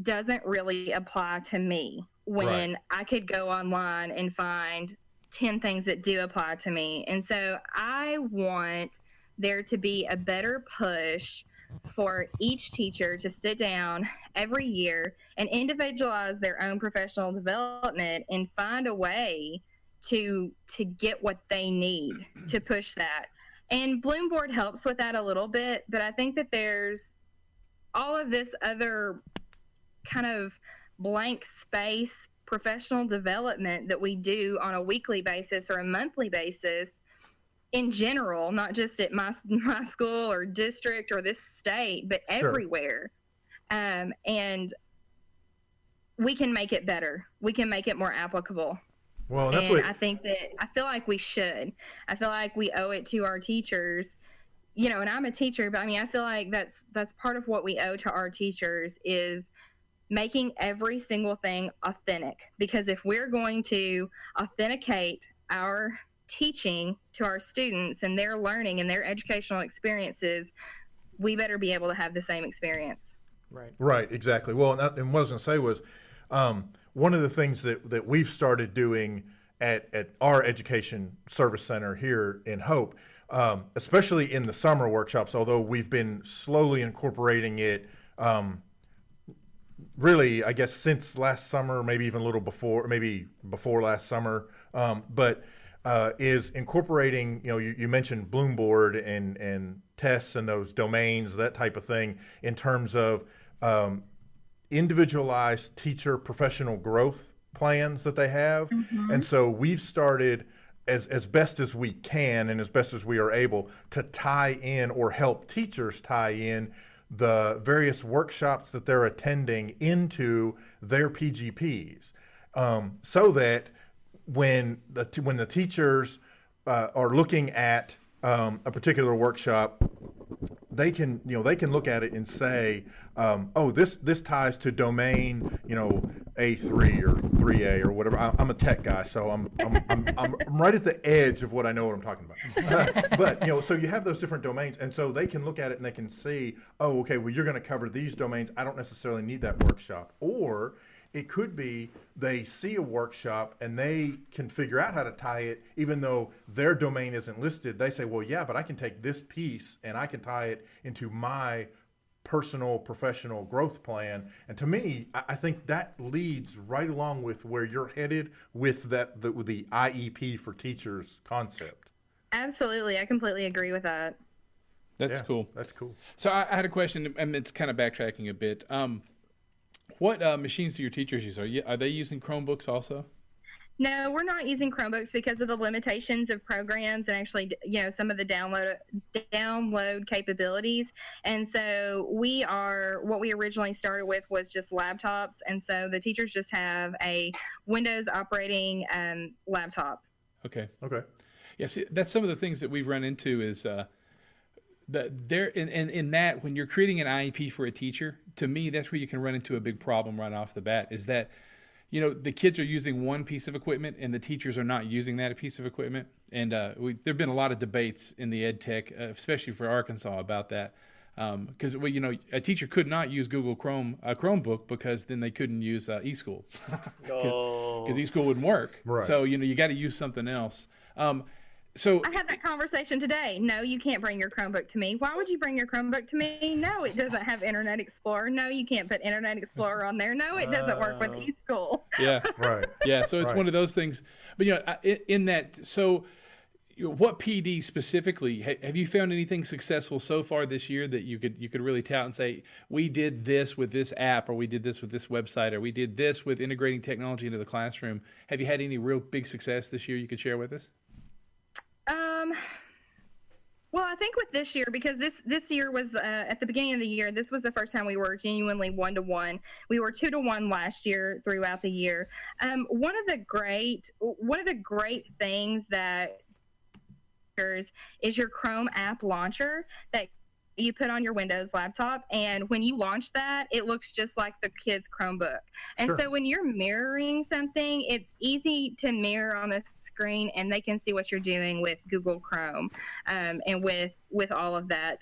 doesn't really apply to me, when I could go online and find 10 things that do apply to me. And so I want there to be a better push for each teacher to sit down every year and individualize their own professional development and find a way to get what they need to push that. And Bloomboard helps with that a little bit, but I think that there's all of this other kind of blank space professional development that we do on a weekly basis or a monthly basis in general, not just at my school or district or this state, but everywhere. And we can make it better. We can make it more applicable. Well, that's and I feel like we should. I feel like we owe it to our teachers. And I'm a teacher, but I feel like that's part of what we owe to our teachers is making every single thing authentic. Because if we're going to authenticate our teaching to our students and their learning and their educational experiences, we better be able to have the same experience. Right, exactly. Well, and what I was going to say was one of the things that we've started doing at our education service center here in Hope, especially in the summer workshops, although we've been slowly incorporating it really, I guess, since last summer, maybe even a little before last summer, is incorporating, you mentioned Bloomboard and tests and those domains, that type of thing, in terms of individualized teacher professional growth plans that they have. And so we've started as best as we can and as best as we are able to tie in or help teachers tie in the various workshops that they're attending into their PGPs, so that when the teachers are looking at a particular workshop, they can look at it and say, oh, this ties to domain A3 or 3A or whatever. I'm a tech guy, so I'm right at the edge of what I know what I'm talking about. But so you have those different domains, and so they can look at it and they can see, oh, okay, well, you're going to cover these domains. I don't necessarily need that workshop. Or it could be they see a workshop and they can figure out how to tie it, even though their domain isn't listed. They say, well, yeah, but I can take this piece and I can tie it into my personal professional growth plan. And to me, I think that leads right along with where you're headed with the IEP for teachers concept. Absolutely. I completely agree with that. That's cool. That's cool. So I had a question, and it's kind of backtracking a bit. What machines do your teachers use? Are they using Chromebooks also? No, we're not using Chromebooks because of the limitations of programs and actually, some of the download capabilities. And so what we originally started with was just laptops. And so the teachers just have a Windows operating laptop. Okay. Yeah, see, that's some of the things that we've run into is there in that when you're creating an IEP for a teacher, to me, that's where you can run into a big problem right off the bat is that the kids are using one piece of equipment and the teachers are not using that piece of equipment. And there've been a lot of debates in the ed tech, especially for Arkansas, about that. Because a teacher could not use Google Chromebook because then they couldn't use eSchool because eSchool wouldn't work. Right. So you got to use something else. So I had that conversation today. No, you can't bring your Chromebook to me. Why would you bring your Chromebook to me? No, it doesn't have Internet Explorer. No, you can't put Internet Explorer on there. No, it doesn't work with eSchool. Yeah. Right. Yeah. So it's one of those things. But in that, so what PD specifically have you found anything successful so far this year that you could really tout and say we did this with this app, or we did this with this website, or we did this with integrating technology into the classroom? Have you had any real big success this year you could share with us? Well, I think with this year, because this year was at the beginning of the year, this was the first time we were genuinely 1-to-1. We were 2-to-1 last year throughout the year. One of the great things that is your Chrome app launcher that you put on your Windows laptop, and when you launch that, it looks just like the kid's Chromebook. And Sure. So when you're mirroring something, it's easy to mirror on the screen, and they can see what you're doing with Google Chrome, and with all of that.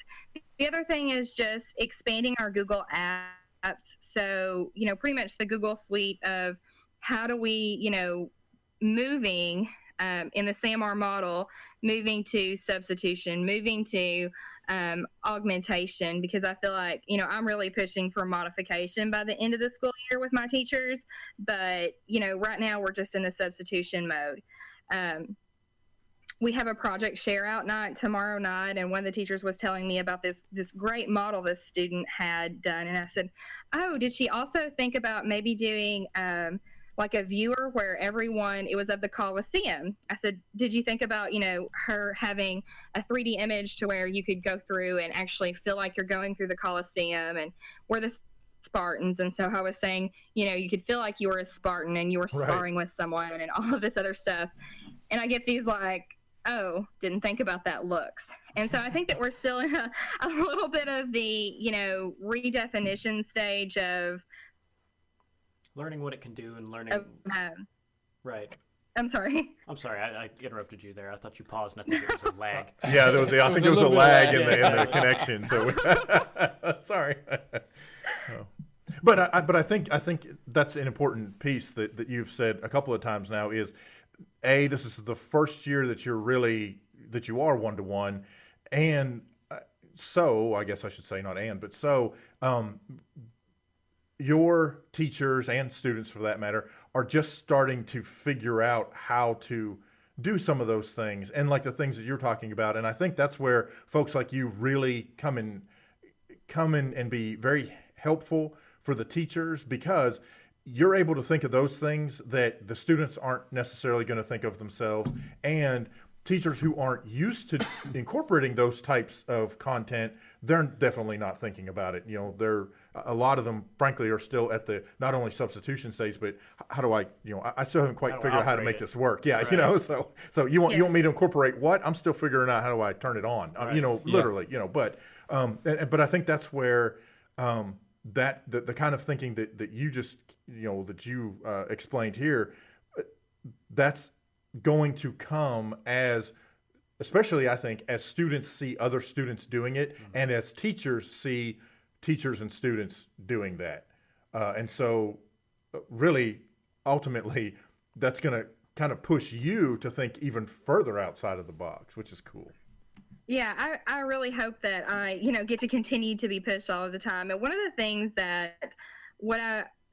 The other thing is just expanding our Google apps. So, pretty much the Google suite of how do we, moving in the SAMR model, moving to substitution, moving to augmentation, because I feel like, I'm really pushing for modification by the end of the school year with my teachers. But, right now we're just in the substitution mode. We have a project share out night tomorrow night, and one of the teachers was telling me about this great model this student had done. And I said, oh, did she also think about maybe doing like a viewer where it was of the Coliseum? I said, did you think about, her having a 3D image to where you could go through and actually feel like you're going through the Coliseum and we're the Spartans? And so I was saying, you could feel like you were a Spartan and you were sparring with someone and all of this other stuff. And I get these like, oh, didn't think about that looks. And so I think that we're still in a little bit of the, redefinition stage of learning what it can do and learning. Right. I'm sorry. I interrupted you there. I thought you paused, and I think it was a lag. Yeah, I think there was a lag in the connection. So sorry. Oh. But I think that's an important piece that you've said a couple of times now is, this is the first year that you are 1-to-1, and so I guess I should say not and, but so your teachers and students, for that matter, are just starting to figure out how to do some of those things, and like the things that you're talking about. And I think that's where folks like you really come in and be very helpful for the teachers, because you're able to think of those things that the students aren't necessarily going to think of themselves, and teachers who aren't used to incorporating those types of content, they're definitely not thinking about it. A lot of them, frankly, are still at the not only substitution stage, but how do I still haven't quite figured out how to make this work. Yeah, right. So you want me to incorporate what? I'm still figuring out how do I turn it on. Right. Literally. But I think that's where the kind of thinking that you just, that you explained here, that's going to come especially I think, as students see other students doing it, and as teachers see teachers and students doing that. And so really, ultimately, that's going to kind of push you to think even further outside of the box, which is cool. Yeah, I really hope that I, get to continue to be pushed all of the time. And one of the things that what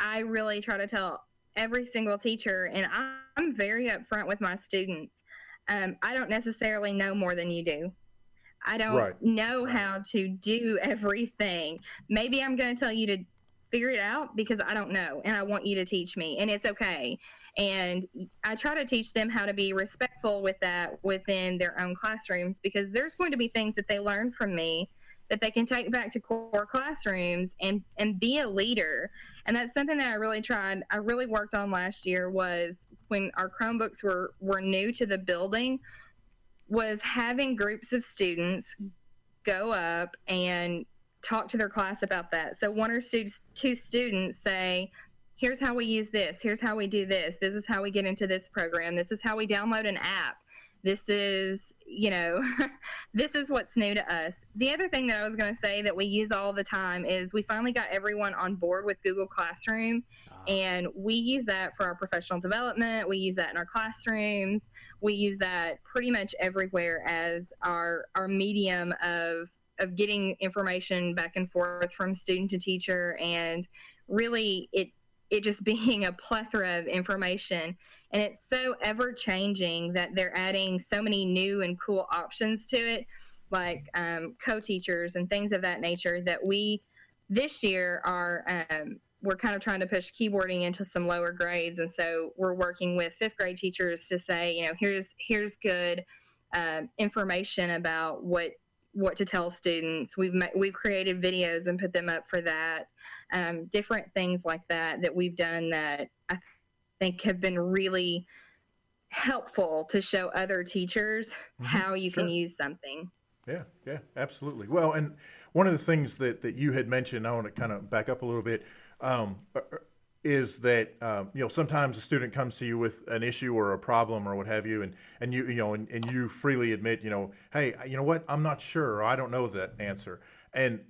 I really try to tell every single teacher, and I'm very upfront with my students, I don't necessarily know more than you do. I don't know how to do everything. Maybe I'm going to tell you to figure it out because I don't know, and I want you to teach me, and it's okay. And I try to teach them how to be respectful with that within their own classrooms, because there's going to be things that they learn from me that they can take back to core classrooms and be a leader. And that's something that I really worked on last year, was when our Chromebooks were new to the building, was having groups of students go up and talk to their class about that. So one or two students say, here's how we use this. Here's how we do this. This is how we get into this program. This is how we download an app. This is, this is what's new to us. The other thing that I was going to say that we use all the time is we finally got everyone on board with Google Classroom, and we use that for our professional development. We use that in our classrooms. We use that pretty much everywhere as our medium of getting information back and forth from student to teacher, and really it just being a plethora of information. And it's so ever changing that they're adding so many new and cool options to it, like co-teachers and things of that nature, that we this year we're kind of trying to push keyboarding into some lower grades. And so we're working with 5th grade teachers to say, here's good information about what to tell students. We've created videos and put them up for that. Different things like that we've done that I think have been really helpful to show other teachers how you can use something. Yeah, absolutely. Well, and one of the things that you had mentioned, I want to kind of back up a little bit, is that sometimes a student comes to you with an issue or a problem or what have you, and you freely admit, hey, you know what, I'm not sure, or I don't know that answer. And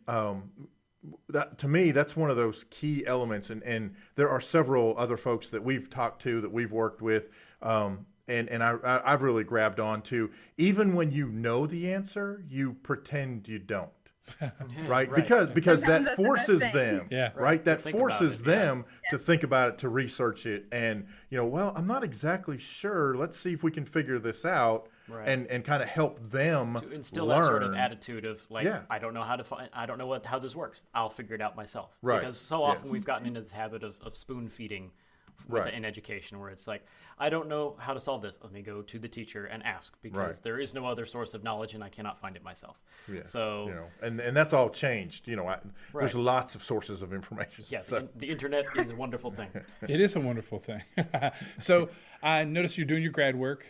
that, to me, that's one of those key elements. And there are several other folks that we've talked to, that we've worked with, and I've really grabbed on to, even when you know the answer, you pretend you don't. Right? Because that forces them, right? That forces them to think about it, to research it, and well, I'm not exactly sure. Let's see if we can figure this out, and kind of help them to instill learn. that sort of attitude of I don't know how this works. I'll figure it out myself. Right. Because so often we've gotten into this habit of spoon feeding in education, where it's like, I don't know how to solve this. Let me go to the teacher and ask, because there is no other source of knowledge and I cannot find it myself. Yeah. So, and that's all changed. There's lots of sources of information. Yes, so. The internet is a wonderful thing. It is a wonderful thing. So I noticed you're doing your grad work.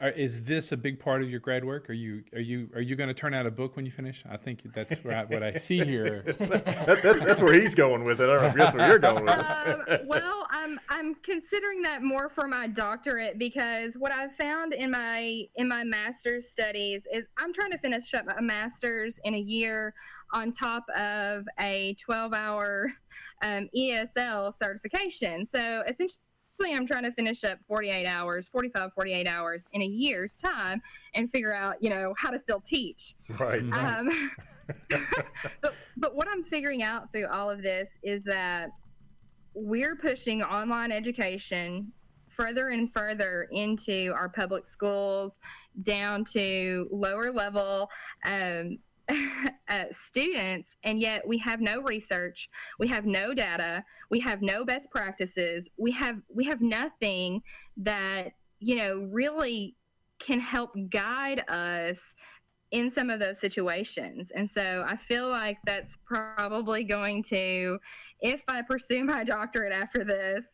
Is this a big part of your grad work? Are you going to turn out a book when you finish? I think that's what I see here. That's where he's going with it. I don't know if that's where you're going with it. Well, I'm considering that more for my doctorate, because what I've found in my master's studies is I'm trying to finish up a master's in a year on top of a 12-hour ESL certification. So essentially, I'm trying to finish up 48 hours in a year's time and figure out, how to still teach. Right. But what I'm figuring out through all of this is that we're pushing online education further and further into our public schools, down to lower level students, and yet we have no research, we have no data, we have no best practices, we have nothing that really can help guide us in some of those situations. And so I feel like that's probably going to, if I pursue my doctorate after this,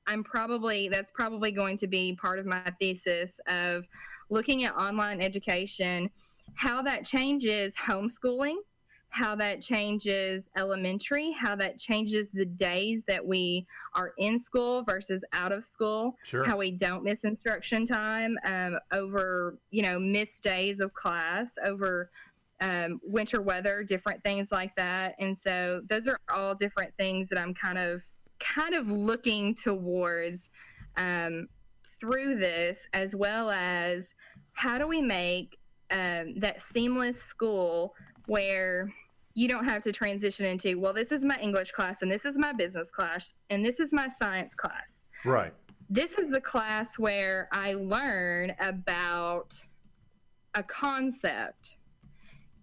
that's probably going to be part of my thesis, of looking at online education, how that changes homeschooling, how that changes elementary, how that changes the days that we are in school versus out of school, Sure. how we don't miss instruction time over, missed days of class, over winter weather, different things like that. And so those are all different things that I'm kind of looking towards through this, as well as how do we make that seamless school where you don't have to transition into, well, this is my English class and this is my business class and this is my science class. Right. This is the class where I learn about a concept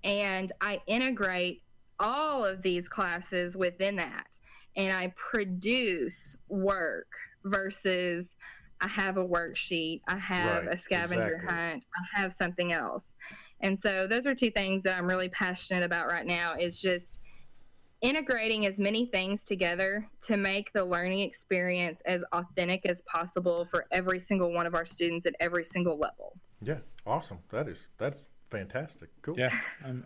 and I integrate all of these classes within that, and I produce work versus I have a worksheet, I have Right, a scavenger exactly. hunt, I have something else. And so those are two things that I'm really passionate about right now, is just integrating as many things together to make the learning experience as authentic as possible for every single one of our students at every single level. Yeah. Awesome. That's fantastic. Cool. Yeah,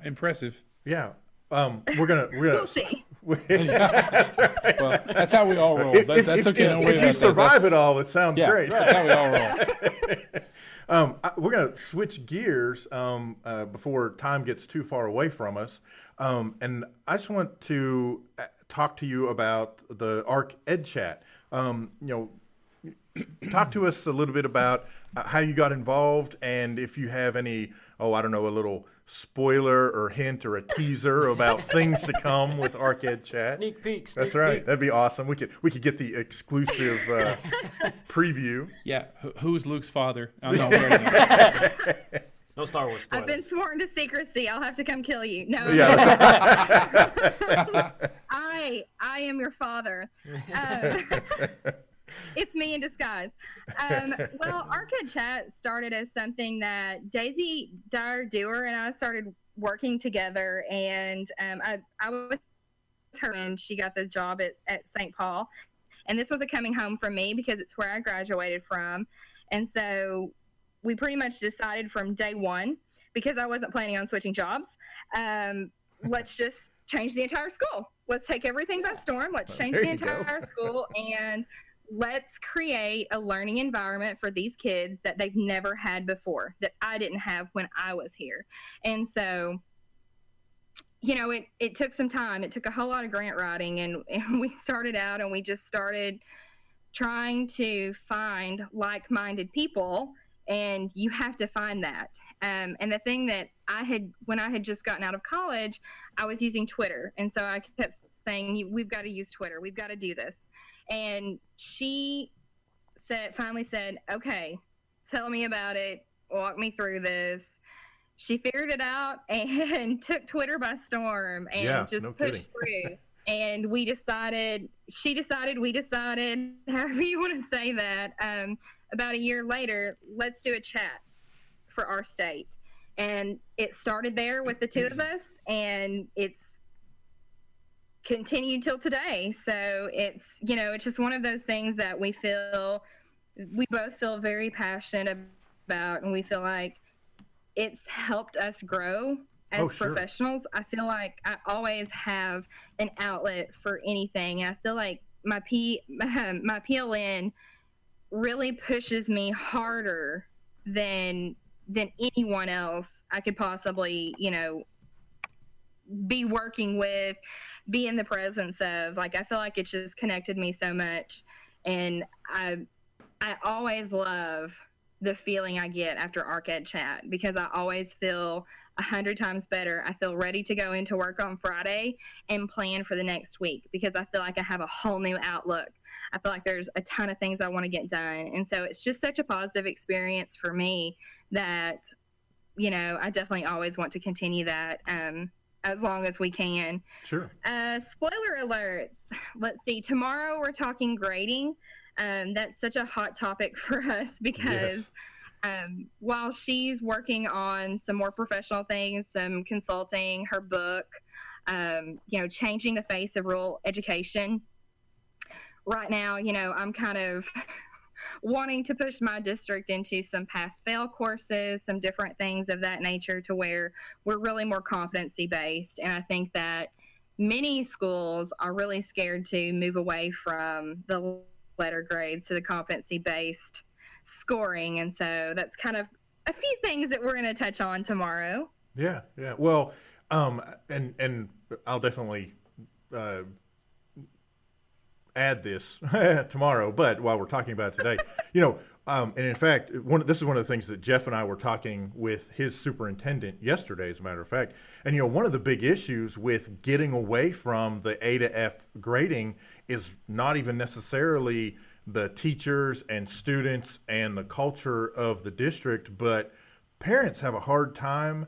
impressive. Yeah. We're gonna We'll see. That's right. Well, that's how we all roll. That's okay. Don't worry If about you that. survive it all, it sounds Yeah, great. that's how we all roll. We're going to switch gears before time gets too far away from us. And I just want to talk to you about the ArkEdChat. Talk to us a little bit about how you got involved, and if you have any, a little spoiler or hint or a teaser about things to come with ArkEdChat. Sneak peek. That's right. That'd be awesome. We could get the exclusive preview. Yeah, who's Luke's father? Oh, no, we're not. No Star Wars spoilers. I've been sworn to secrecy. I'll have to come kill you. No. Yeah. I am your father. It's me in disguise. Well, ArkEdChat started as something that Daisy Dyer-Dewar and I started working together, and I was her when she got the job at St. Paul, and this was a coming home for me because it's where I graduated from. And so we pretty much decided from day one, because I wasn't planning on switching jobs, let's just change the entire school. Let's take everything by storm. Let's change There the you go. entire school, and let's create a learning environment for these kids that they've never had before, that I didn't have when I was here. And so, it took some time. It took a whole lot of grant writing, and we started out and we just started trying to find like-minded people, and you have to find that. And the thing that when I had just gotten out of college, I was using Twitter. And so I kept saying, we've got to use Twitter. We've got to do this. And she finally said, okay, tell me about it. Walk me through this. She figured it out and took Twitter by storm and pushed through. And we decided, however you want to say that, about a year later, let's do a chat for our state. And it started there with the two of us, and it's continued till today. So it's just one of those things that we both feel very passionate about, and we feel like it's helped us grow as professionals. I feel like I always have an outlet for anything. I feel like my PLN really pushes me harder than anyone else I could possibly, be working with, be in the presence of. Like, I feel like it's just connected me so much. And I always love the feeling I get after ArkEdChat, because I always feel 100 times better. I feel ready to go into work on Friday and plan for the next week, because I feel like I have a whole new outlook. I feel like there's a ton of things I want to get done. And so it's just such a positive experience for me that, I definitely always want to continue that as long as we can. Sure. Spoiler alerts. Let's see. Tomorrow we're talking grading. That's such a hot topic for us because while she's working on some more professional things, some consulting, her book, changing the face of rural education, right now, I'm kind of wanting to push my district into some pass-fail courses, some different things of that nature, to where we're really more competency-based. And I think that many schools are really scared to move away from the letter grades to the competency-based scoring. And so that's kind of a few things that we're going to touch on tomorrow. Yeah. Well, and I'll definitely add this tomorrow, but while we're talking about it today, and in fact, this is one of the things that Jeff and I were talking with his superintendent yesterday, as a matter of fact. And, one of the big issues with getting away from the A to F grading is not even necessarily the teachers and students and the culture of the district, but parents have a hard time,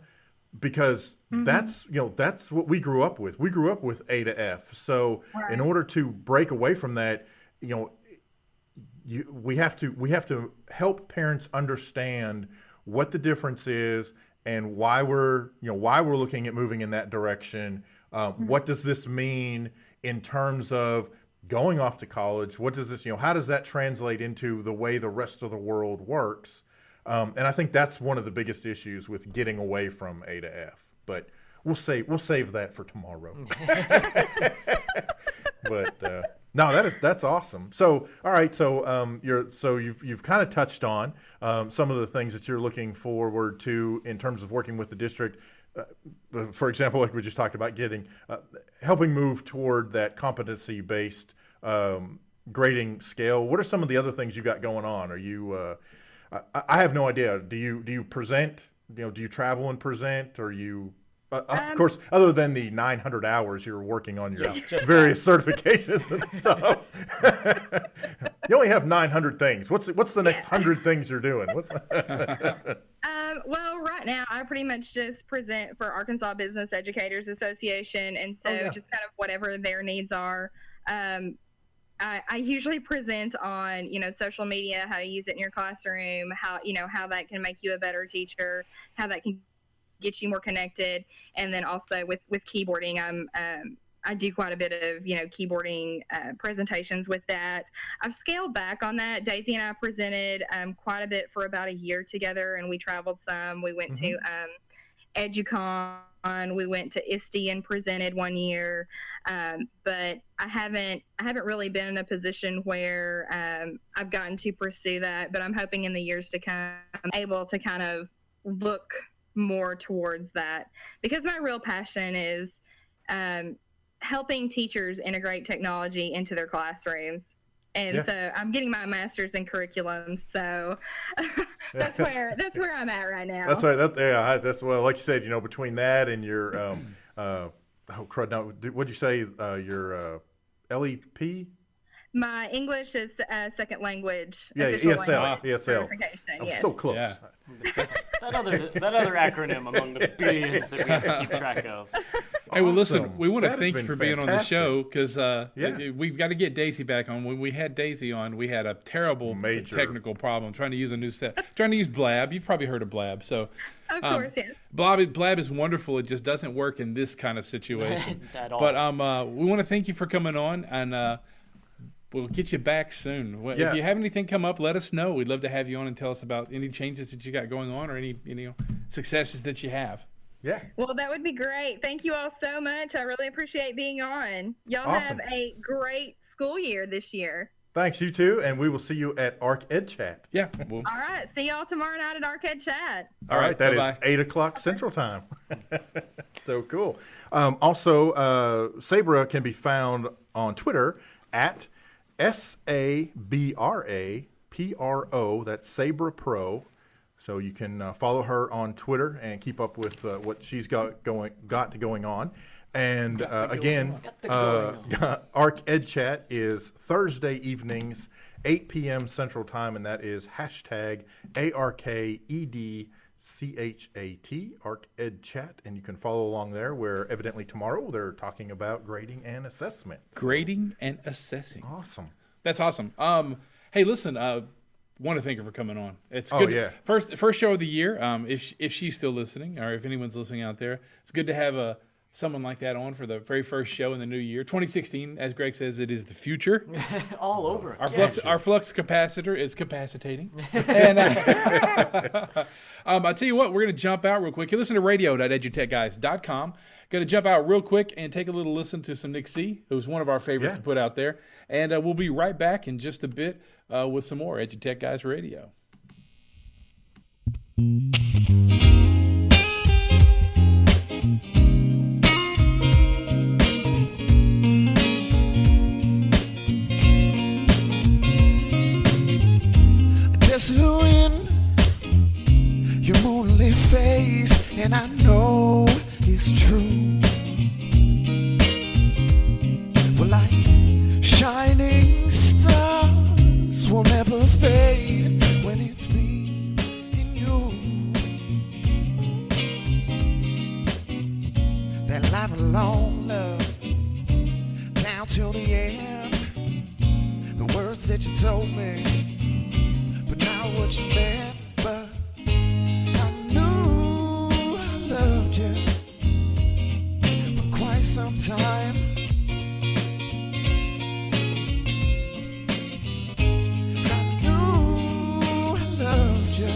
because that's what we grew up with. We grew up with A to F. So in order to break away from that, we have to help parents understand what the difference is and why we're looking at moving in that direction. What does this mean in terms of going off to college? What does this, how does that translate into the way the rest of the world works? And I think that's one of the biggest issues with getting away from A to F. But we'll save that for tomorrow. But no, that's awesome. So all right, so you've kind of touched on some of the things that you're looking forward to in terms of working with the district. For example, like we just talked about, helping move toward that competency-based grading scale. What are some of the other things you got going on? Are you I have no idea. Do you present? Do you travel and present? Or you, of course, other than the 900 hours you're working on your various certifications and stuff, you only have 900 things. What's the next 100 things you're doing? Well, right now I pretty much just present for Arkansas Business Educators Association, and so just kind of whatever their needs are. I usually present on, social media, how to use it in your classroom, how that can make you a better teacher, how that can get you more connected. And then also with keyboarding, I do quite a bit of, keyboarding presentations with that. I've scaled back on that. Daisy and I presented quite a bit for about a year together, and we traveled some. We went to EduCon. We went to ISTE and presented one year, but I haven't really been in a position where I've gotten to pursue that. But I'm hoping in the years to come, I'm able to kind of look more towards that, because my real passion is helping teachers integrate technology into their classrooms. And so I'm getting my master's in curriculum. So that's where I'm at right now. That's right. That's like you said. Between that and your crud. Now, what'd you say? Your LEP? My English is second language. Yeah, ESL. Certification. I'm so close. Yeah. That other acronym among the billions that we have to keep track of. Hey, well, listen, we want to thank you for being on the show, because we've got to get Daisy back on. When we had Daisy on, we had a terrible technical problem trying to use a new trying to use Blab. You've probably heard of Blab. So, of course, yes. Blab is wonderful. It just doesn't work in this kind of situation. At all. But we want to thank you for coming on, and we'll get you back soon. If you have anything come up, let us know. We'd love to have you on and tell us about any changes that you got going on, or any successes that you have. Yeah. Well, that would be great. Thank you all so much. I really appreciate being on. Y'all Awesome. have a great school year this year. Thanks, you too, and we will see you at ArkEdChat. Yeah. All right. See y'all tomorrow night at ArkEdChat. All right. That is 8 o'clock Central Time. So cool. Also, Sabra can be found on Twitter at SABRAPRO. That's Sabra Pro. So you can follow her on Twitter and keep up with what she's got going on. And again, ArkEdChat is Thursday evenings, 8 p.m. Central Time, and that is hashtag ArkEdChat, ArkEdChat, and you can follow along there, where evidently tomorrow they're talking about grading and assessment. Grading and assessing. Awesome. That's awesome. Hey, listen, want to thank her for coming on. It's good. Oh, yeah. First show of the year. If she's still listening, or if anyone's listening out there, it's good to have someone like that on for the very first show in the new year. 2016, as Greg says, it is the future. All over. Our flux capacitor is capacitating. And I tell you what, we're going to jump out real quick. You listen to radio.edutechguys.com. Going to jump out real quick and take a little listen to some Nick C., who's one of our favorites to put out there. And we'll be right back in just a bit with some more EduTech Guys Radio. Guess who in your moonlit face, and I know it's true. Well, like shining stars will never fade when it's me and you. That life alone, love, down till the end. The words that you told me, but not what you meant. But I knew I loved you for quite some time. I knew I loved you,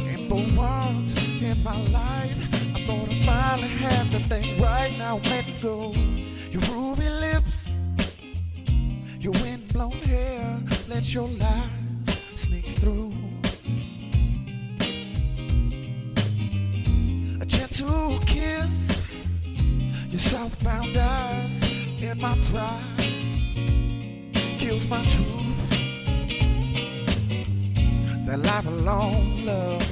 and for once in my life I thought I finally had the thing right. Now let go. Your ruby lips, your windblown hair, let your lies sneak through. A gentle kiss, your southbound eyes, and my pride kills my truth. That life alone, love,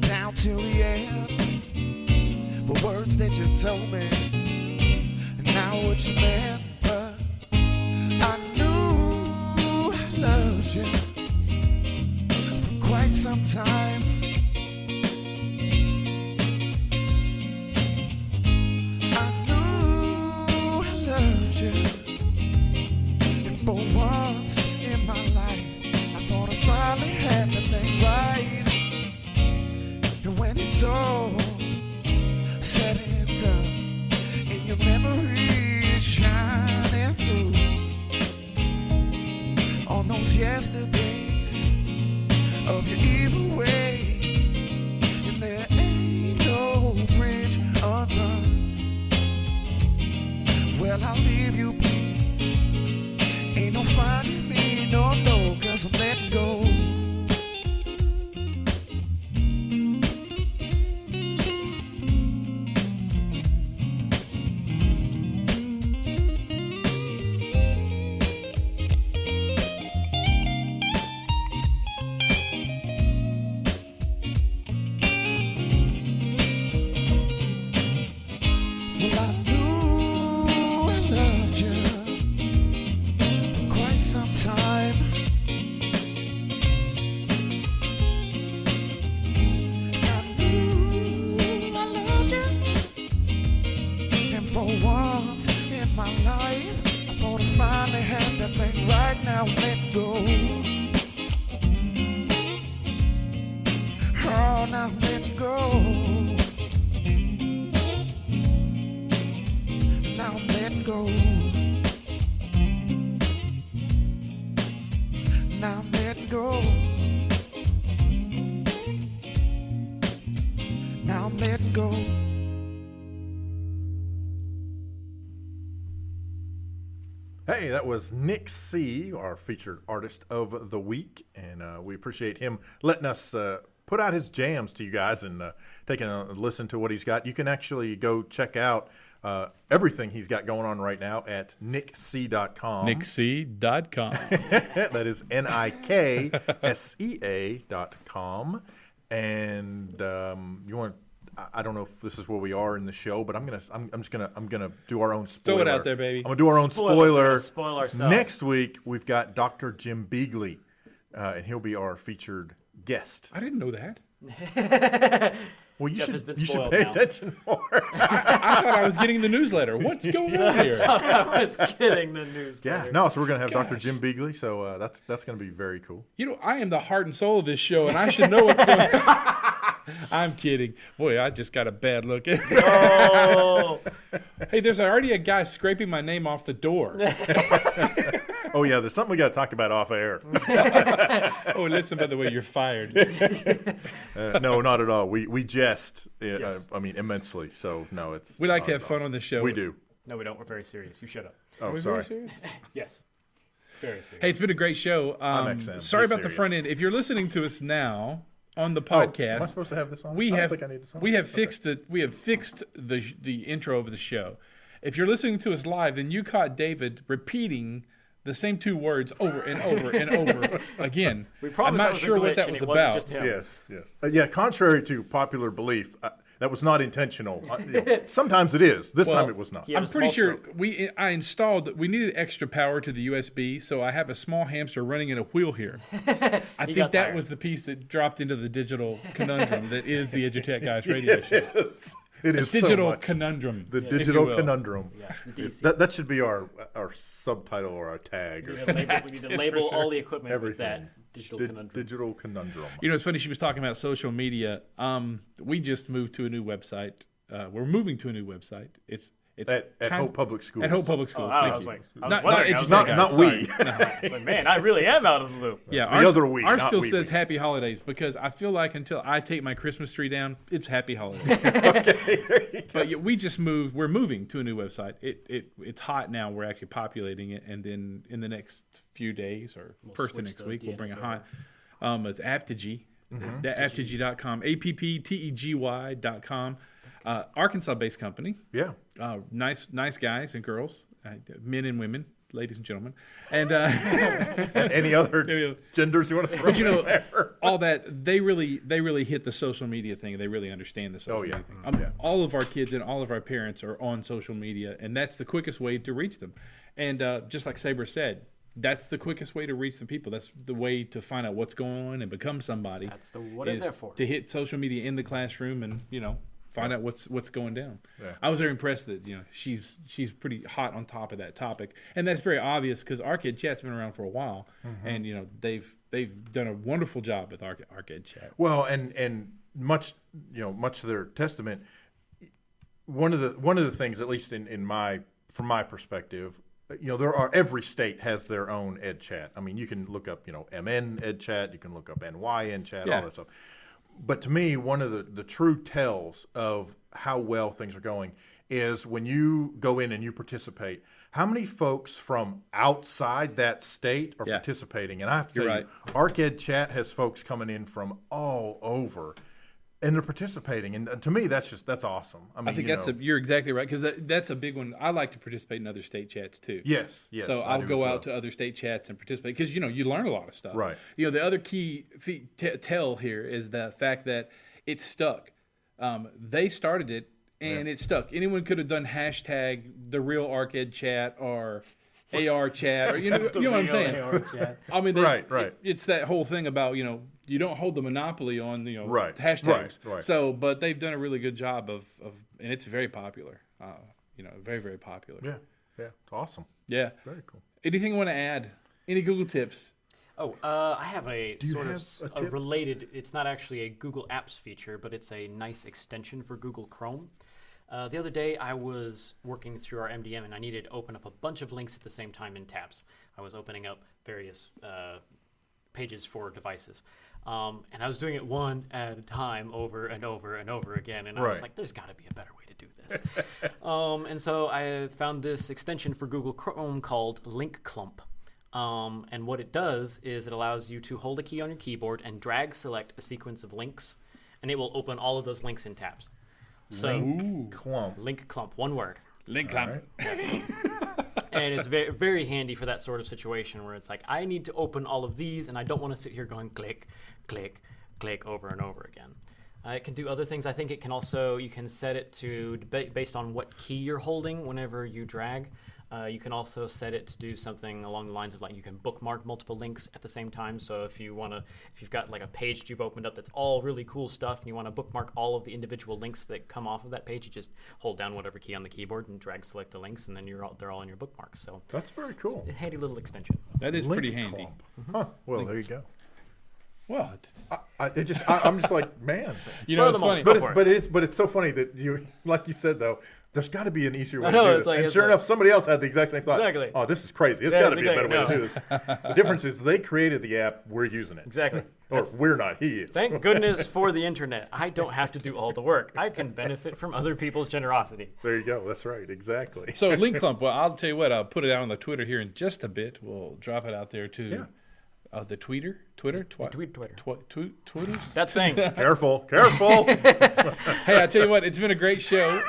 down till the end. The words that you told me, and now what you meant. But I knew I loved you for quite some time. I knew I loved you, and for once in my life I thought I finally had the thing right. And when it's all said and done, and your memory is shining through on those yesterdays of your evil ways, and there ain't no bridge unburned. Well, I'll leave you be. Ain't no finding me, no, 'cause I'm letting go. Well, I knew I loved you for quite some time. I knew I loved you, and for once in my life I thought I finally had that thing right. Now let go. Oh, now let go. Now I'm letting go. Now I'm letting go. Now I'm letting go. Hey, that was Nick C., our featured artist of the week, and we appreciate him letting us put out his jams to you guys and taking a listen to what he's got. You can actually go check out everything he's got going on right now at nickc.com. nickc.com. That is NIKSEA.com. And you want? I don't know if this is where we are in the show, but I'm just gonna do our own spoiler. Throw it out there, baby. I'm gonna do our own spoiler. Spoil ourselves. Next week we've got Dr. Jim Beagley, and he'll be our featured guest. I didn't know that. Well, you Jeff has should been you should spoiled pay now. attention more. I thought I was getting the newsletter. What's going on here? I was getting the newsletter. Yeah, no. So we're gonna have Dr. Gosh. Jim Beagley. So that's gonna be very cool. You know, I am the heart and soul of this show, and I should know what's going on. I'm kidding. Boy, I just got a bad look. Oh, Hey, there's already a guy scraping my name off the door. Oh yeah, there's something we got to talk about off air. Oh, listen, by the way, you're fired. No, not at all. We jest. Yes. I mean immensely. So no, it's. We like not to have at fun all. on the show. We do. no, we don't. We're very serious. You shut up. Oh, We're sorry. very serious. Yes, very serious. Hey, it's been a great show. XM. Sorry Be about the serious. front end. If you're listening to us now on the Oh, am I podcast, supposed to have this on? we I don't have think I need this on. we have Okay. fixed the intro of the show. If you're listening to us live, then you caught David repeating the same two words over and over and over again. We I'm promised that not was a sure what glitch that and was it wasn't about. just him. Yes. Yeah. Contrary to popular belief, that was not intentional. Sometimes it is. This Well, time it was not. Yeah. I'm a pretty small sure stroke. I installed. We needed extra power to the USB, so I have a small hamster running in a wheel here. I think got that tired. was the piece that dropped into the digital conundrum that is the EduTechGuys radio show. Yes. It is so Digital much. conundrum. The if you digital will. conundrum. Yeah, DC. That should be our subtitle or our tag. Or We need to label all the equipment with Everything. that digital conundrum. Digital conundrum. You know, it's funny. She was talking about social media. We just moved to a new website. We're moving to a new website. It's At Hope Public Schools. At Hope Public Schools. Oh, thank I was you. like, I was Not wondering. I was EduTech like, Guys, not sorry. we. I was like, man, I really am out of the loop. Yeah, The other we, Ours not still we, says we. Happy Holidays because I feel like until I take my Christmas tree down, it's Happy Holidays. But yeah, we just moved. We're moving to a new website. It's hot now. We're actually populating it, and then in the next few days or first of switch next the week, we'll bring a DNS hot. It's Aptgy. Aptgy.com. AppTEGY.com. Arkansas-based company. Yeah. Nice guys and girls, men and women, ladies and gentlemen, and Any other genders you want to throw but you know in there? all that they really hit the social media thing. They really understand the social yeah. media thing. All of our kids and all of our parents are on social media, and that's the quickest way to reach them. And just like Sabra said, that's the quickest way to reach the people. That's the way to find out what's going on and become somebody. That's what it's there for. To hit social media in the classroom and find out what's going down. Yeah. I was very impressed that she's pretty hot on top of that topic, and that's very obvious because ArkEdChat's been around for a while, and they've done a wonderful job with ArkEdChat. Well, and much to their testament, one of the things, at least from my perspective, every state has their own EdChat. I mean, you can look up MN EdChat, you can look up NY EdChat, all that stuff. But to me, one of the true tells of how well things are going is when you go in and you participate, how many folks from outside that state are participating? And I have to tell you, ArkEdChat has folks coming in from all over, and they're participating. And to me, that's awesome. I mean, I think you're exactly right because that's a big one. I like to participate in other state chats too. Yes. So I I'll do go as well. out to other state chats and participate because you learn a lot of stuff. Right. The other key tell here is the fact that it stuck. They started it and it stuck. Anyone could have done hashtag the real ArkEdChat or AR chat or you know what I'm saying. I mean, Right. It's that whole thing about you don't hold the monopoly on hashtags. Right. So, but they've done a really good job of and it's very popular. Very, very popular. Yeah. It's awesome. Yeah. Very cool. Anything you want to add? Any Google tips? Oh, I have a you sort have of a tip? related. It's not actually a Google Apps feature, but it's a nice extension for Google Chrome. The other day, I was working through our MDM, and I needed to open up a bunch of links at the same time in tabs. I was opening up various pages for devices. And I was doing it one at a time over and over and over again. And I was like, there's got to be a better way to do this. And so I found this extension for Google Chrome called Link Clump. And what it does is it allows you to hold a key on your keyboard and drag select a sequence of links, and it will open all of those links in tabs. So Link Clump, one word. Link Clump. And it's very, very handy for that sort of situation where it's like, I need to open all of these, and I don't want to sit here going click, click, click over and over again. It can do other things. I think it can also, you can set it to, based on what key you're holding whenever you drag. You can also set it to do something along the lines of you can bookmark multiple links at the same time. So if you've got like a page that you've opened up that's all really cool stuff and you want to bookmark all of the individual links that come off of that page, you just hold down whatever key on the keyboard and drag select the links, and then they're all in your bookmarks. So that's very cool. It's a handy little extension. That is Link pretty handy. Clump. Huh. Well, there you go. Well, I'm just like, man. You know, it's funny. But it's so funny that you, like you said though, there's got to be an easier way to do this. Like, and sure enough, somebody else had the exact same thought. Exactly. Oh, this is crazy. It's got to be a better way to do this. The difference is they created the app. We're using it. Exactly. Or we're not. He is. Thank goodness for the internet. I don't have to do all the work. I can benefit from other people's generosity. There you go. That's right. Exactly. So link clump. Well, I'll tell you what. I'll put it out on the Twitter here in just a bit. We'll drop it out there too. Yeah. The Twitter. Twitter. Twitters. That thing. Careful. Hey, I tell you what, it's been a great show.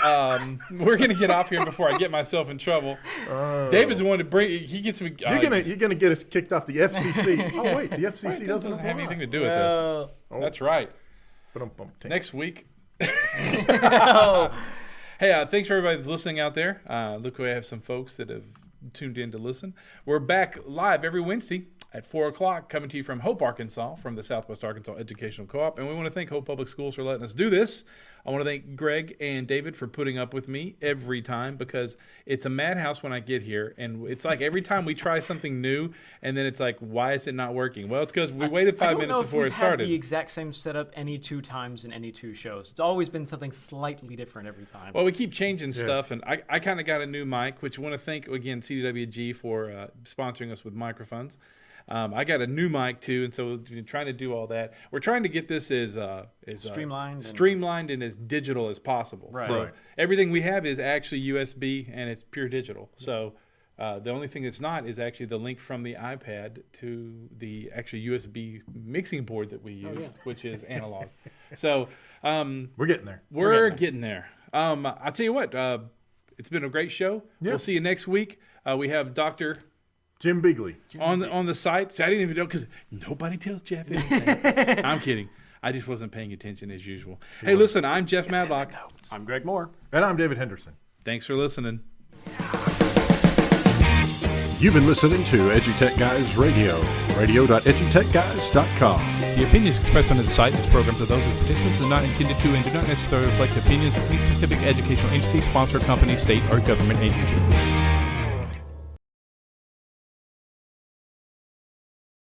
We're gonna get off here before I get myself in trouble. David's the one to bring. He gets me. You're gonna get us kicked off the FCC. Oh wait, the FCC doesn't have anything to do with this. That's right. Next week. Hey, thanks for everybody that's listening out there. Look, we have some folks that have tuned in to listen. We're back live every Wednesday at 4 o'clock, coming to you from Hope, Arkansas, from the Southwest Arkansas Educational Co-op. And we want to thank Hope Public Schools for letting us do this. I want to thank Greg and David for putting up with me every time, because it's a madhouse when I get here. And it's like every time we try something new, and then it's like, why is it not working? Well, it's because we waited 5 minutes before it started. I don't know if we've had the exact same setup any 2 times in any 2 shows. It's always been something slightly different every time. Well, we keep changing stuff, and I kind of got a new mic, which I want to thank, again, CDWG for sponsoring us with microphones. I got a new mic too, and so we're trying to do all that. We're trying to get this as streamlined and as digital as possible. Right. So everything we have is actually USB and it's pure digital. So the only thing that's not is actually the link from the iPad to the actual USB mixing board that we use, which is analog. So we're getting there. We're getting there. I'll tell you what. It's been a great show. Yeah. We'll see you next week. We have Dr. Jim Beagley on the site. So I didn't even know, because nobody tells Jeff anything. I'm kidding. I just wasn't paying attention as usual. Hey, listen, I'm Jeff Madlock. I'm Greg Moore. And I'm David Henderson. Thanks for listening. You've been listening to EduTechGuys Radio, radio.edutechguys.com. The opinions expressed on the site and its programs are those of participants and are not intended to and do not necessarily reflect the opinions of any specific educational entity, sponsor, company, state, or government agency.